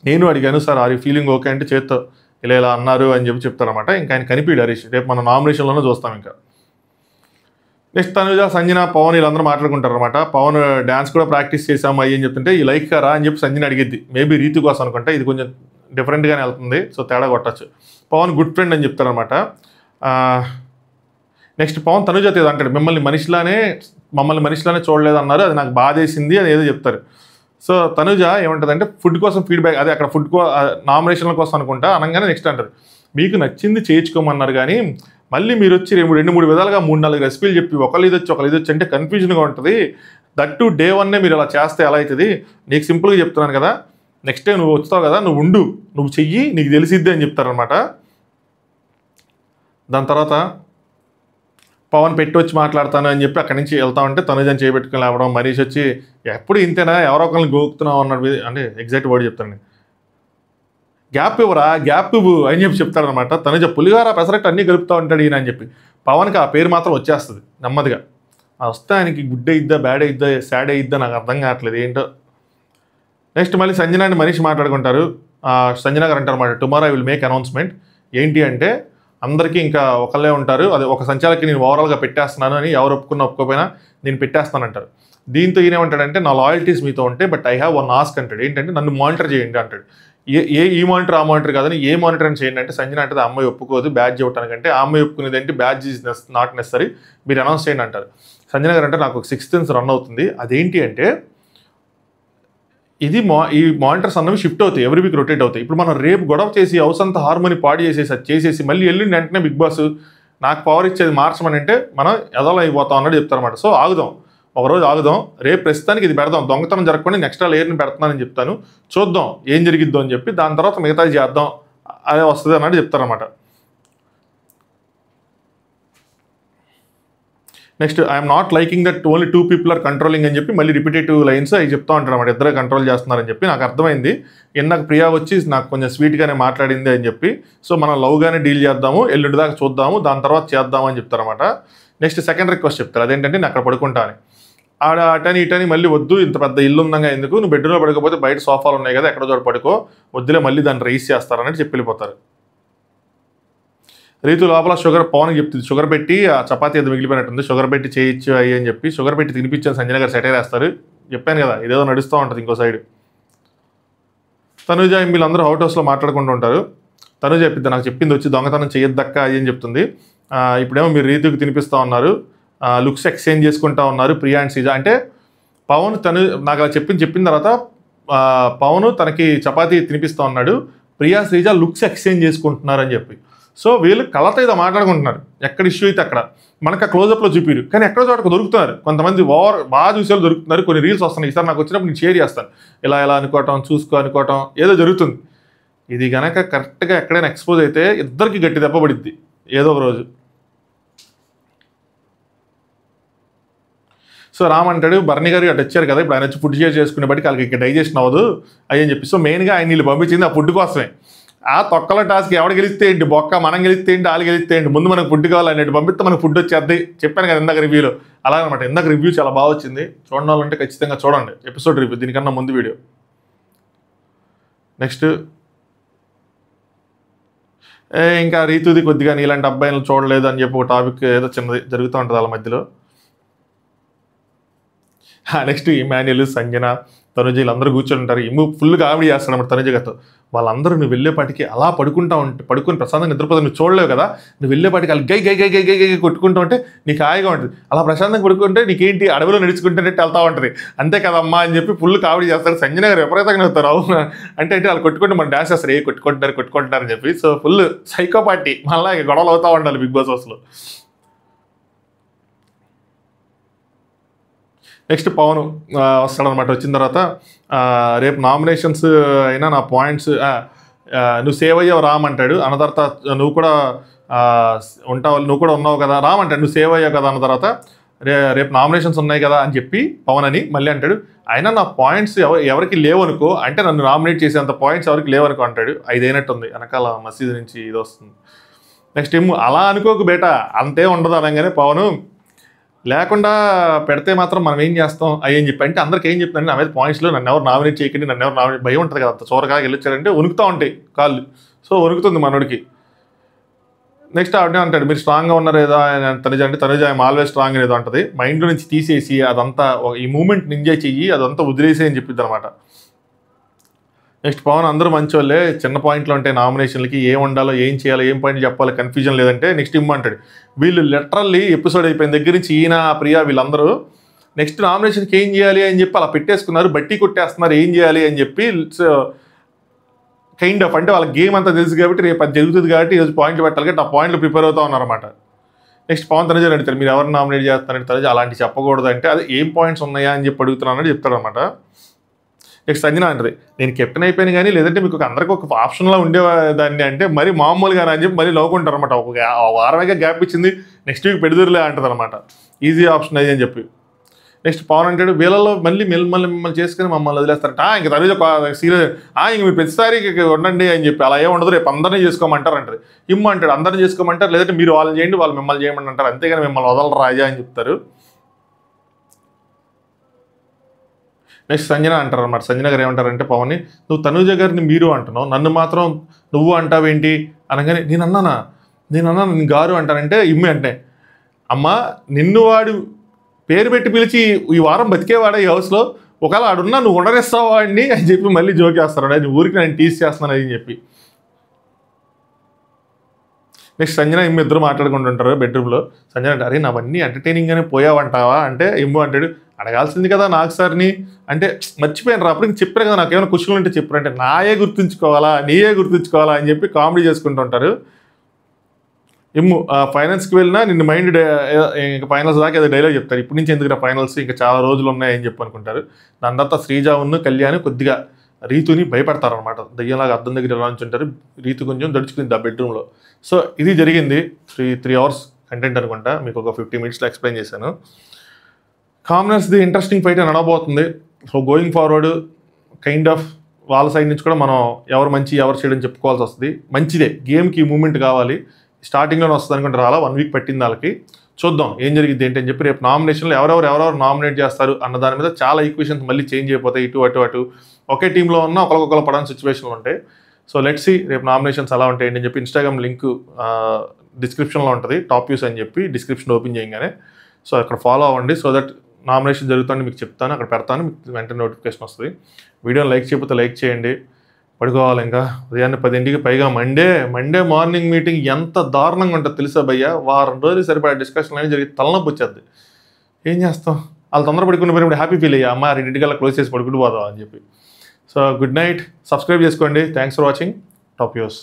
నేను అడిగాను sir are you feeling okay అంటే చేత్తో ఇలా అన్నారు అని చెప్పి చెప్తారనమాట. ఇంకా ఆయన కనిపించాడు హరీష్, రేపు మన నామినేషన్లోనే చూస్తాం. ఇంకా నెక్స్ట్ తనుజ, సంజన, పవన్ వీళ్ళందరూ మాట్లాడుకుంటారు అనమాట. పవన్ డ్యాన్స్ కూడా ప్రాక్టీస్ చేసాము అయ్యి అని చెప్తుంటే ఈ లైక్ రా అని చెప్పి సంజన అడిగిద్ది. మేబీ రీతి కోసం అనుకుంటే ఇది కొంచెం డిఫరెంట్గానే వెళ్తుంది, సో తేడా కొట్టచ్చు. పవన్ గుడ్ ఫ్రెండ్ అని చెప్తారనమాట. నెక్స్ట్ పవన్ తనుజ అంటాడు మమ్మల్ని మనిషిలానే చూడలేదన్నారు, అది నాకు బాధేసింది అని ఏదో చెప్తారు. సో తనుజ ఏమంటుందంటే ఫుడ్ కోసం ఫీడ్బ్యాక్, అదే అక్కడ నామినేషన్ల కోసం అనుకుంటా అనగానే నెక్స్ట్ అంటారు మీకు నచ్చింది చేయించుకోమన్నారు కానీ మళ్ళీ మీరు వచ్చి 2-3 విధాలుగా 3-4 రెసిపీలు చెప్పి ఒకళ్ళు ఇది వచ్చి అంటే కన్ఫ్యూజన్గా ఉంటుంది. దట్ టు డే 1 మీరు అలా చేస్తే ఎలా అవుతుంది, నీకు సింపుల్గా చెప్తున్నాను కదా, నెక్స్ట్ డే నువ్వు వస్తావు కదా, నువ్వు చెయ్యి నీకు తెలిసిద్ది అని చెప్తారనమాట. దాని తర్వాత పవన్ పెట్టి వచ్చి మాట్లాడతాను అని చెప్పి అక్కడి నుంచి వెళ్తా ఉంటే తనుజని చేయబెట్టుకుని లేవడం, మనీష్ వచ్చి ఎప్పుడు ఇంతేనా ఎవరో ఒకరిని గోకుతున్నావు అన్నాడు అంటే ఎగ్జాక్ట్ వర్డ్ చెప్తాను, గ్యాప్ ఇవ్వరా గ్యాప్ ఇవ్వు అని చెప్పి చెప్తాడనమాట. తనుజ పులిగార పెసరట్టు అన్నీ కలుపుతూ ఉంటాడు ఈయన అని చెప్పి. పవన్కి ఆ పేరు మాత్రం వచ్చేస్తుంది నెమ్మదిగా. వస్తే ఆయనకి గుడ్ అయిద్దా బ్యాడ్ అయిద్దా సాడ్ అయిద్దా నాకు అర్థం కావట్లేదు ఏంటో. నెక్స్ట్ మళ్ళీ సంజన అని మనీష్ మాట్లాడుకుంటారు. సంజన గారు అంటారు అన్నమాట tomorrow I will make announcement. ఏంటి అంటే అందరికీ ఇంకా ఒకళ్ళే ఉంటారు, అదే ఒక సంచాలకి నేను ఓవరాల్గా పెట్టేస్తున్నాను అని, ఎవరు ఒప్పుకోకపోయినా నేను పెట్టేస్తానంటారు. దీంతో ఈయన ఏమంటాడంటే నా లాయల్టీస్ మీతో ఉంటే but I have one ask అంటాడు. ఏంటంటే నన్ను మానిటర్ చేయండి అంటాడు. ఈ మానిటర్ ఆ మానిటర్ కాదని ఏ మానిటర్ అని చేయండి అంటే సంజన అంటే ఆ అమ్మాయి ఒప్పుకోదు బ్యాడ్జ్ ఇవ్వటానికంటే, ఆ అమ్మాయి ఒప్పుకునేది ఏంటి బ్యాడ్జ్ ఈజ్ నాట్ నెసరీ, మీరు అనౌన్స్ చేయండి అంటారు. సంజన గారు అంటే నాకు ఒక 6th సెన్స్ రన్ అవుతుంది, అదేంటి అంటే ఈ మానిటర్స్ అన్నవి షిఫ్ట్ అవుతాయి, ఎవ్రీ వీక్ రొటేట్ అవుతాయి. ఇప్పుడు మనం రేపు గొడవ చేసి హౌస్ అంతా హార్మోని పాడు చేసేసి మళ్ళీ వెళ్ళిండి వెంటనే బిగ్ బాస్ నాకు పవర్ ఇచ్చేది మార్చమని అంటే మనం ఎదలో అయిపోతాం అన్నట్టు చెప్తారన్నమాట. సో ఆగుదాం, ఒకరోజు ఆగుదాం, రేపు ప్రస్తుతానికి ఇది పెడదాం, దొంగతనం జరగకుండా నెక్స్ట్ లేయర్ని పెడతానని చెప్తాను, చూద్దాం ఏం జరిగిద్దో అని చెప్పి దాని తర్వాత మిగతాది చేద్దాం అదే వస్తుంది అన్నట్టు చెప్తారన్నమాట. Next I'm not liking that only 2 people are controlling అని చెప్పి మళ్ళీ రిపిటేటివ్ లైన్స్ అవి చెప్తా ఉంటారు అన్నమాట. ఇద్దరే కంట్రోల్ చేస్తున్నారని చెప్పి నాకు అర్థమైంది. ఇందాక ప్రియా వచ్చి నాకు కొంచెం స్వీట్గానే మాట్లాడింది అని చెప్పి, సో మనం లవ్గానే డీల్ చేద్దాము, ఎల్లుండి దాకా చూద్దాము, దాని తర్వాత చేద్దాము అని చెప్తారన్నమాట. నెక్స్ట్ సెకండ్ రిక్వెస్ట్ చెప్తారు, అదేంటంటే నేను అక్కడ పడుకుంటాను, ఆడ అటని మళ్ళీ వద్దు, ఇంత పెద్ద ఇల్లు ఉందంగా ఎందుకు, నువ్వు బెడ్రూమ్లో పడుకోపోతే బయట సోఫాలు ఉన్నాయి కదా ఎక్కడో చోట పడుకో, వద్దులే మళ్ళీ దాన్ని రైస్ చేస్తారన్నట్టు చెప్పి వెళ్ళిపోతారు. రీతు లోపల షుగర్ పవన్కి చెప్తుంది, షుగర్ పెట్టి ఆ చపాతీ ఏదో మిగిలిపోయినట్టుంది, షుగర్ పెట్టి చేయొచ్చు అయ్యి అని చెప్పి షుగర్ పెట్టి తినిపించాను సంజన గారు సెటైర్ వేస్తారు. చెప్పాను కదా ఇదేదో నడుస్తూ ఉంటుంది ఇంకో సైడ్. తనుజ వీళ్ళందరూ అవుట్ హౌస్లో మాట్లాడుకుంటూ ఉంటారు. తనుజ చెప్పింది నాకు చెప్పింది వచ్చి దొంగతనం చేయొద్దక్క అని చెప్తుంది. ఇప్పుడేమో మీరు రీతుకి తినిపిస్తూ ఉన్నారు, లుక్స్ ఎక్స్చేంజ్ చేసుకుంటా ఉన్నారు ప్రియా అండ్ శ్రీజ. అంటే పవన్ తను నాకు అలా చెప్పిన తర్వాత పవన్ తనకి చపాతీ తినిపిస్తూ ఉన్నాడు, ప్రియా శ్రీజ లుక్స్ ఎక్స్చేంజ్ చేసుకుంటున్నారు అని చెప్పి. సో వీళ్ళు కళతో ఏదో మాట్లాడుకుంటున్నారు, ఎక్కడ ఇష్యూ అయితే అక్కడ మనకు ఆ క్లోజప్లో చూపిరు, కానీ ఎక్కడో చోటకు దొరుకుతున్నారు కొంతమంది, బాగా చూసేవాళ్ళు దొరుకుతున్నారు. కొన్ని రీల్స్ వస్తున్నాయి, ఈసారి నాకు వచ్చినప్పుడు నేను షేర్ చేస్తాను, ఇలా అనుకోవటం అనుకోవటం ఏదో జరుగుతుంది. ఇది కనుక కరెక్ట్గా ఎక్కడైనా ఎక్స్పోజ్ అయితే ఇద్దరికి గట్టి దెబ్బ పడిద్ది ఏదో ఒక రోజు. సో రామ్ అంటాడు బర్నీ గారు అటు వచ్చారు కదా, ఇప్పుడు ఆయన వచ్చి ఫుడ్ షేర్ చేసుకునే బట్టి వాళ్ళకి ఇక్కడ డైజెషన్ అవ్వదు అని చెప్పి. సో మెయిన్గా ఆయన వీళ్ళు పంపించింది ఆ ఫుడ్ కోసమే. ఆ తొక్కల టాస్క్ ఎవడు గెలిస్తే ఏంటి, బొక్క మనం గెలిస్తే ఏంటి, వాళ్ళు గెలిస్తే ఏంటి, ముందు మనకు ఫుడ్ కావాలనేది పంపిస్తే మనకు ఫుడ్ వచ్చేద్ది. చెప్పాను కదా ఇందాక రివ్యూలో, అలాగనమాట. ఇందాక రివ్యూ చాలా బాగా వచ్చింది, చూడడం వాళ్ళంటే ఖచ్చితంగా చూడండి ఎపిసోడ్ రివ్యూ, దీనికన్నా ముందు వీడియో. నెక్స్ట్ ఇంకా రీతుది కొద్దిగా నీలాంటి అబ్బాయిలను చూడలేదు అని చెప్పి ఒక టాపిక్ ఏదో చిన్నది జరుగుతూ ఉంటుంది వాళ్ళ మధ్యలో. నెక్స్ట్ ఇమాన్యుల్, సంజన, తనుజ వీళ్ళందరూ కూర్చొని ఉంటారు. ఫుల్ కామెడీ చేస్తాడు అన్నమాట తనుజ గారితో. వాళ్ళందరూ నువ్వు వెళ్ళేపాటికి అలా పడుకుని ప్రశాంతంగా నిద్రపోతే నువ్వు చూడలేవు కదా, నువ్వు వెళ్ళేపాటికి వాళ్ళు గై గై గై గై గై గై కొట్టుకుంటూ ఉంటే నీకు హాయిగా ఉంటుంది. అలా ప్రశాంతంగా పడుకుంటే నీకేంటి అడవిలో నడుచుకుంటే వెళ్తా ఉంటుంది, అంతే కదమ్మా అని చెప్పి ఫుల్ కామెడీ చేస్తాడు. సంజన గారు విపరీతంగా నవ్వుతారు. అవును అంటే వాళ్ళు కొట్టుకుంటే మన డాన్స్ చేస్తారు, కొట్టుకుంటున్నారు అని చెప్పి. సో ఫుల్ సైకో పార్టీ, మళ్ళీ గొడవలు అవుతూ ఉండాలి బిగ్ బాస్ హౌస్లో. నెక్స్ట్ పవన్ వస్తాడనమాట. వచ్చిన తర్వాత రేపు నామినేషన్స్ అయినా నా పాయింట్స్ నువ్వు సేవ్ అయ్యావు రామ్ అంటాడు. అన్న తర్వాత నువ్వు కూడా ఉన్నావు కదా రామ్ అంటాడు, నువ్వు సేవ్ అయ్యావు కదా అన్న తర్వాత రేపు నామినేషన్స్ ఉన్నాయి కదా అని చెప్పి పవన్ అని మళ్ళీ అంటాడు. అయినా నా పాయింట్స్ ఎవరికి లేవనుకో, అంటే నన్ను నామినేట్ చేసేంత పాయింట్స్ ఎవరికి లేవనుకో అంటాడు. 5 అయినట్టుంది వెనకాల మసీదు నుంచి ఇది వస్తుంది. నెక్స్ట్ అలా అనుకోకు బేటా, అంతే ఉండదు అనగానే పవన్ లేకుండా పెడితే మాత్రం మనం ఏం చేస్తాం అని చెప్పి. అంటే అందరికి ఏం చెప్తాను, నా మీద పాయింట్స్లో నన్ను ఎవరు నామినేట్ చేయకండి, నన్ను ఎవరు నామినేట్, భయం ఉంటుంది కదా, అంత చోరగా వెళ్ళొచ్చారంటే వణుకుతూ ఉంటాయి కాళ్ళు. సో వణుకుతుంది మనోడికి. నెక్స్ట్ ఆవిడే అంటాడు మీరు స్ట్రాంగ్గా ఉన్నారు ఏదో తనుజ అంటే, తనుజ ఐఎమ్ ఆల్వేస్ స్ట్రాంగ్ అనేదో అంటది. మైండ్లో నుంచి తీసేసి అదంతా ఈ మూమెంట్ ఎంజాయ్ చెయ్యి, అదంతా వదిలేసి అని చెప్పిద్ది అనమాట. నెక్స్ట్ పవన్ అందరూ మంచి వాళ్ళే, చిన్న పాయింట్లు ఉంటాయి నామినేషన్లకి, ఏం ఉండాలో ఏం చేయాలో ఏం పాయింట్ చెప్పాలో కన్ఫ్యూజన్ లేదంటే. నెక్స్ట్ ఇమ్మంటాడు వీళ్ళు లిటరల్లీ ఎపిసోడ్ అయిపోయిన దగ్గర నుంచి ఈయన ప్రియా వీళ్ళందరూ నెక్స్ట్ నామినేషన్కి ఏం చేయాలి అని చెప్పి అలా పెట్టేసుకున్నారు, బట్టి కొట్టేస్తున్నారు ఏం చేయాలి అని చెప్పి. కైండ్ ఆఫ్ అంటే వాళ్ళ గేమ్ అంతా తెలుసు కాబట్టి రేపు అది జరుగుతుంది కాబట్టి ఈరోజు పాయింట్లు పెట్టాలి కాబట్టి ఆ పాయింట్లు ప్రిపేర్ అవుతూ ఉన్నారన్నమాట. నెక్స్ట్ పవన్ తనుజ అడుగుతారు మీరు ఎవరు నామినేట్ చేస్తారంటే, తనుజ అలాంటి చెప్పకూడదు అంటే అది ఏం పాయింట్స్ ఉన్నాయా అని చెప్పి అడుగుతున్నానని చెప్తాడు అనమాట. నెక్స్ట్ సంజన అంటది నేను కెప్టెన్ అయిపోయాను కానీ లేదంటే మీకు అందరికీ ఒక ఆప్షన్లా ఉండేదాన్ని అంటే మరి మామూలుగా అని చెప్పి మళ్ళీ నవ్వుకుంటారు అనమాట. ఒక వారమేగా గ్యాప్ ఇచ్చింది, నెక్స్ట్ వీక్ పెడుదురులే అంటది అనమాట, ఈజీ ఆప్షన్ అది అని చెప్పి. నెక్స్ట్ పవన్ అంటాడు వీళ్ళలో మిమ్మల్ని చేసుకుని మమ్మల్ని వదిలేస్తారట. ఇంక తనుజ సీరియస్ ఇంక మీరు ప్రతిసారి ఉండండి అని చెప్పి. అలా ఏమి ఉండదు, రేపు అందరినీ చేసుకోమంటారు అంటది. అంటాడు అందరినీ చేసుకోమంటారు, లేదంటే మీరు వాళ్ళని చేయండి వాళ్ళు మిమ్మల్ని చేయమని అంటారు, అంతేగాని మిమ్మల్ని వదలరు రాజా అని చెప్తారు. నెక్స్ట్ సంజన అంటారు అనమాట. సంజన గారు ఏమంటారంటే పవన్ని నువ్వు తనుజ గారిని మీరు అంటున్నావు, నన్ను మాత్రం నువ్వు అంటావేంటి అనగానే నేను అన్నాను నేను గారు అంటానంటే అంటే అమ్మ నిన్ను వాడు పేరు పెట్టి పిలిచి ఈ వారం బతికేవాడా ఈ హౌస్లో, ఒకవేళ ఆడున్నా నువ్వు ఉండరేస్తావు వాడిని అని చెప్పి మళ్ళీ జోక్ చేస్తాడు. అది ఊరికి నేను టీస్ చేస్తున్నాను అని చెప్పి. నెక్స్ట్ సంజన ఇద్దరు మాట్లాడుకుంటుంటారు బెడ్రూమ్లో. సంజన అంటే అరే నావన్నీ ఎంటర్టైనింగ్గానే పోయావంటావా అంటే అన్నాడు అడగాల్సింది కదా నాకు సార్ని అంటే మర్చిపోయాను రా, అప్పుడు చెప్పారు కదా నాకు ఏమైనా క్వశ్చన్లు ఉంటే చెప్పారంటే నీయే గుర్తుంచుకోవాలా అని చెప్పి కామెడీ చేసుకుంటుంటారు. ఫైనల్స్కి వెళ్ళినా నిన్ను మైండ్ ఇంకా ఫైనల్స్ దాకా ఏదో డైలాగ్ చెప్తారు, ఇప్పటి నుంచి ఎందుకు ఫైనల్స్ ఇంకా చాలా రోజులు ఉన్నాయని చెప్పి అనుకుంటారు. దాని తర్వాత శ్రీజావును కళ్యాణ్ కొద్దిగా రీతుని భయపడతారనమాట, దయ్యంలాగా అద్దం దగ్గర రాంచుంటారు. రీతు కొంచెం దడుచుకుంది ఆ బెడ్రూమ్లో. సో ఇది జరిగింది 3 అవర్స్ కంటెంట్ అనుకుంటా, మీకు ఒక 50 మినిట్స్లో ఎక్స్ప్లెయిన్ చేశాను. కామనర్స్ది ఇంట్రెస్టింగ్ ఫైట్ నడవబోతుంది. So going forward kind of వాళ్ళ సైడ్ నుంచి కూడా మనం ఎవరు మంచి ఎవరు చేయడం చెప్పుకోవాల్సి వస్తుంది. మంచిదే, గేమ్కి మూమెంట్ కావాలి, స్టార్టింగ్లోనే వస్తుంది అనుకుంటే రాలా, 1 వీక్ పట్టింది వాళ్ళకి. చూద్దాం ఏం జరిగింది ఏంటి అని చెప్పి. రేపు నామినేషన్లో ఎవరెవరు నామినేట్ చేస్తారు అన్న దాని మీద చాలా ఈక్వేషన్స్ మళ్ళీ చేంజ్ అయిపోతాయి, ఇటు అటు ఒకే టీంలో ఉన్న ఒకరికొకరు పడని సిచ్యువేషన్లు ఉంటాయి. సో లెట్స్ సీ రేపు నామినేషన్స్ ఎలా ఉంటాయి అని చెప్పి. ఇన్స్టాగ్రామ్ లింక్ డిస్క్రిప్షన్లో ఉంటుంది, టాప్ వ్యూస్ అని చెప్పి డిస్క్రిప్షన్ ఓపెన్ చేయగానే. సో అక్కడ ఫాలో అవ్వండి, సో దట్ నామినేషన్ జరుగుతుందని మీకు చెప్తాను, అక్కడ పెడతాను, మీకు వెంటనే నోటిఫికేషన్ వస్తుంది. వీడియోని లైక్ చేయకపోతే లైక్ చేయండి, పడుకోవాలి ఇంకా ఉదయాన్నే 10ంటికి పైగా మండే మార్నింగ్ మీటింగ్ ఎంత దారుణంగా ఉంటుంది తెలుసా భయ్యా, వారం రోజులు సరిపడా డిస్కషన్ అనేది జరిగి తలనొప్పి వచ్చేది. ఏం చేస్తాం, వాళ్ళు తొందర పడుకుని పోయినప్పుడు హ్యాపీ ఫీల్ అయ్యా, అమ్మ 2ంటికల్లా క్లోజ్ చేసి పడుకుంటూ పోదాం అని చెప్పి. సో గుడ్ నైట్, సబ్స్క్రైబ్ చేసుకోండి. Thanks for watching top news.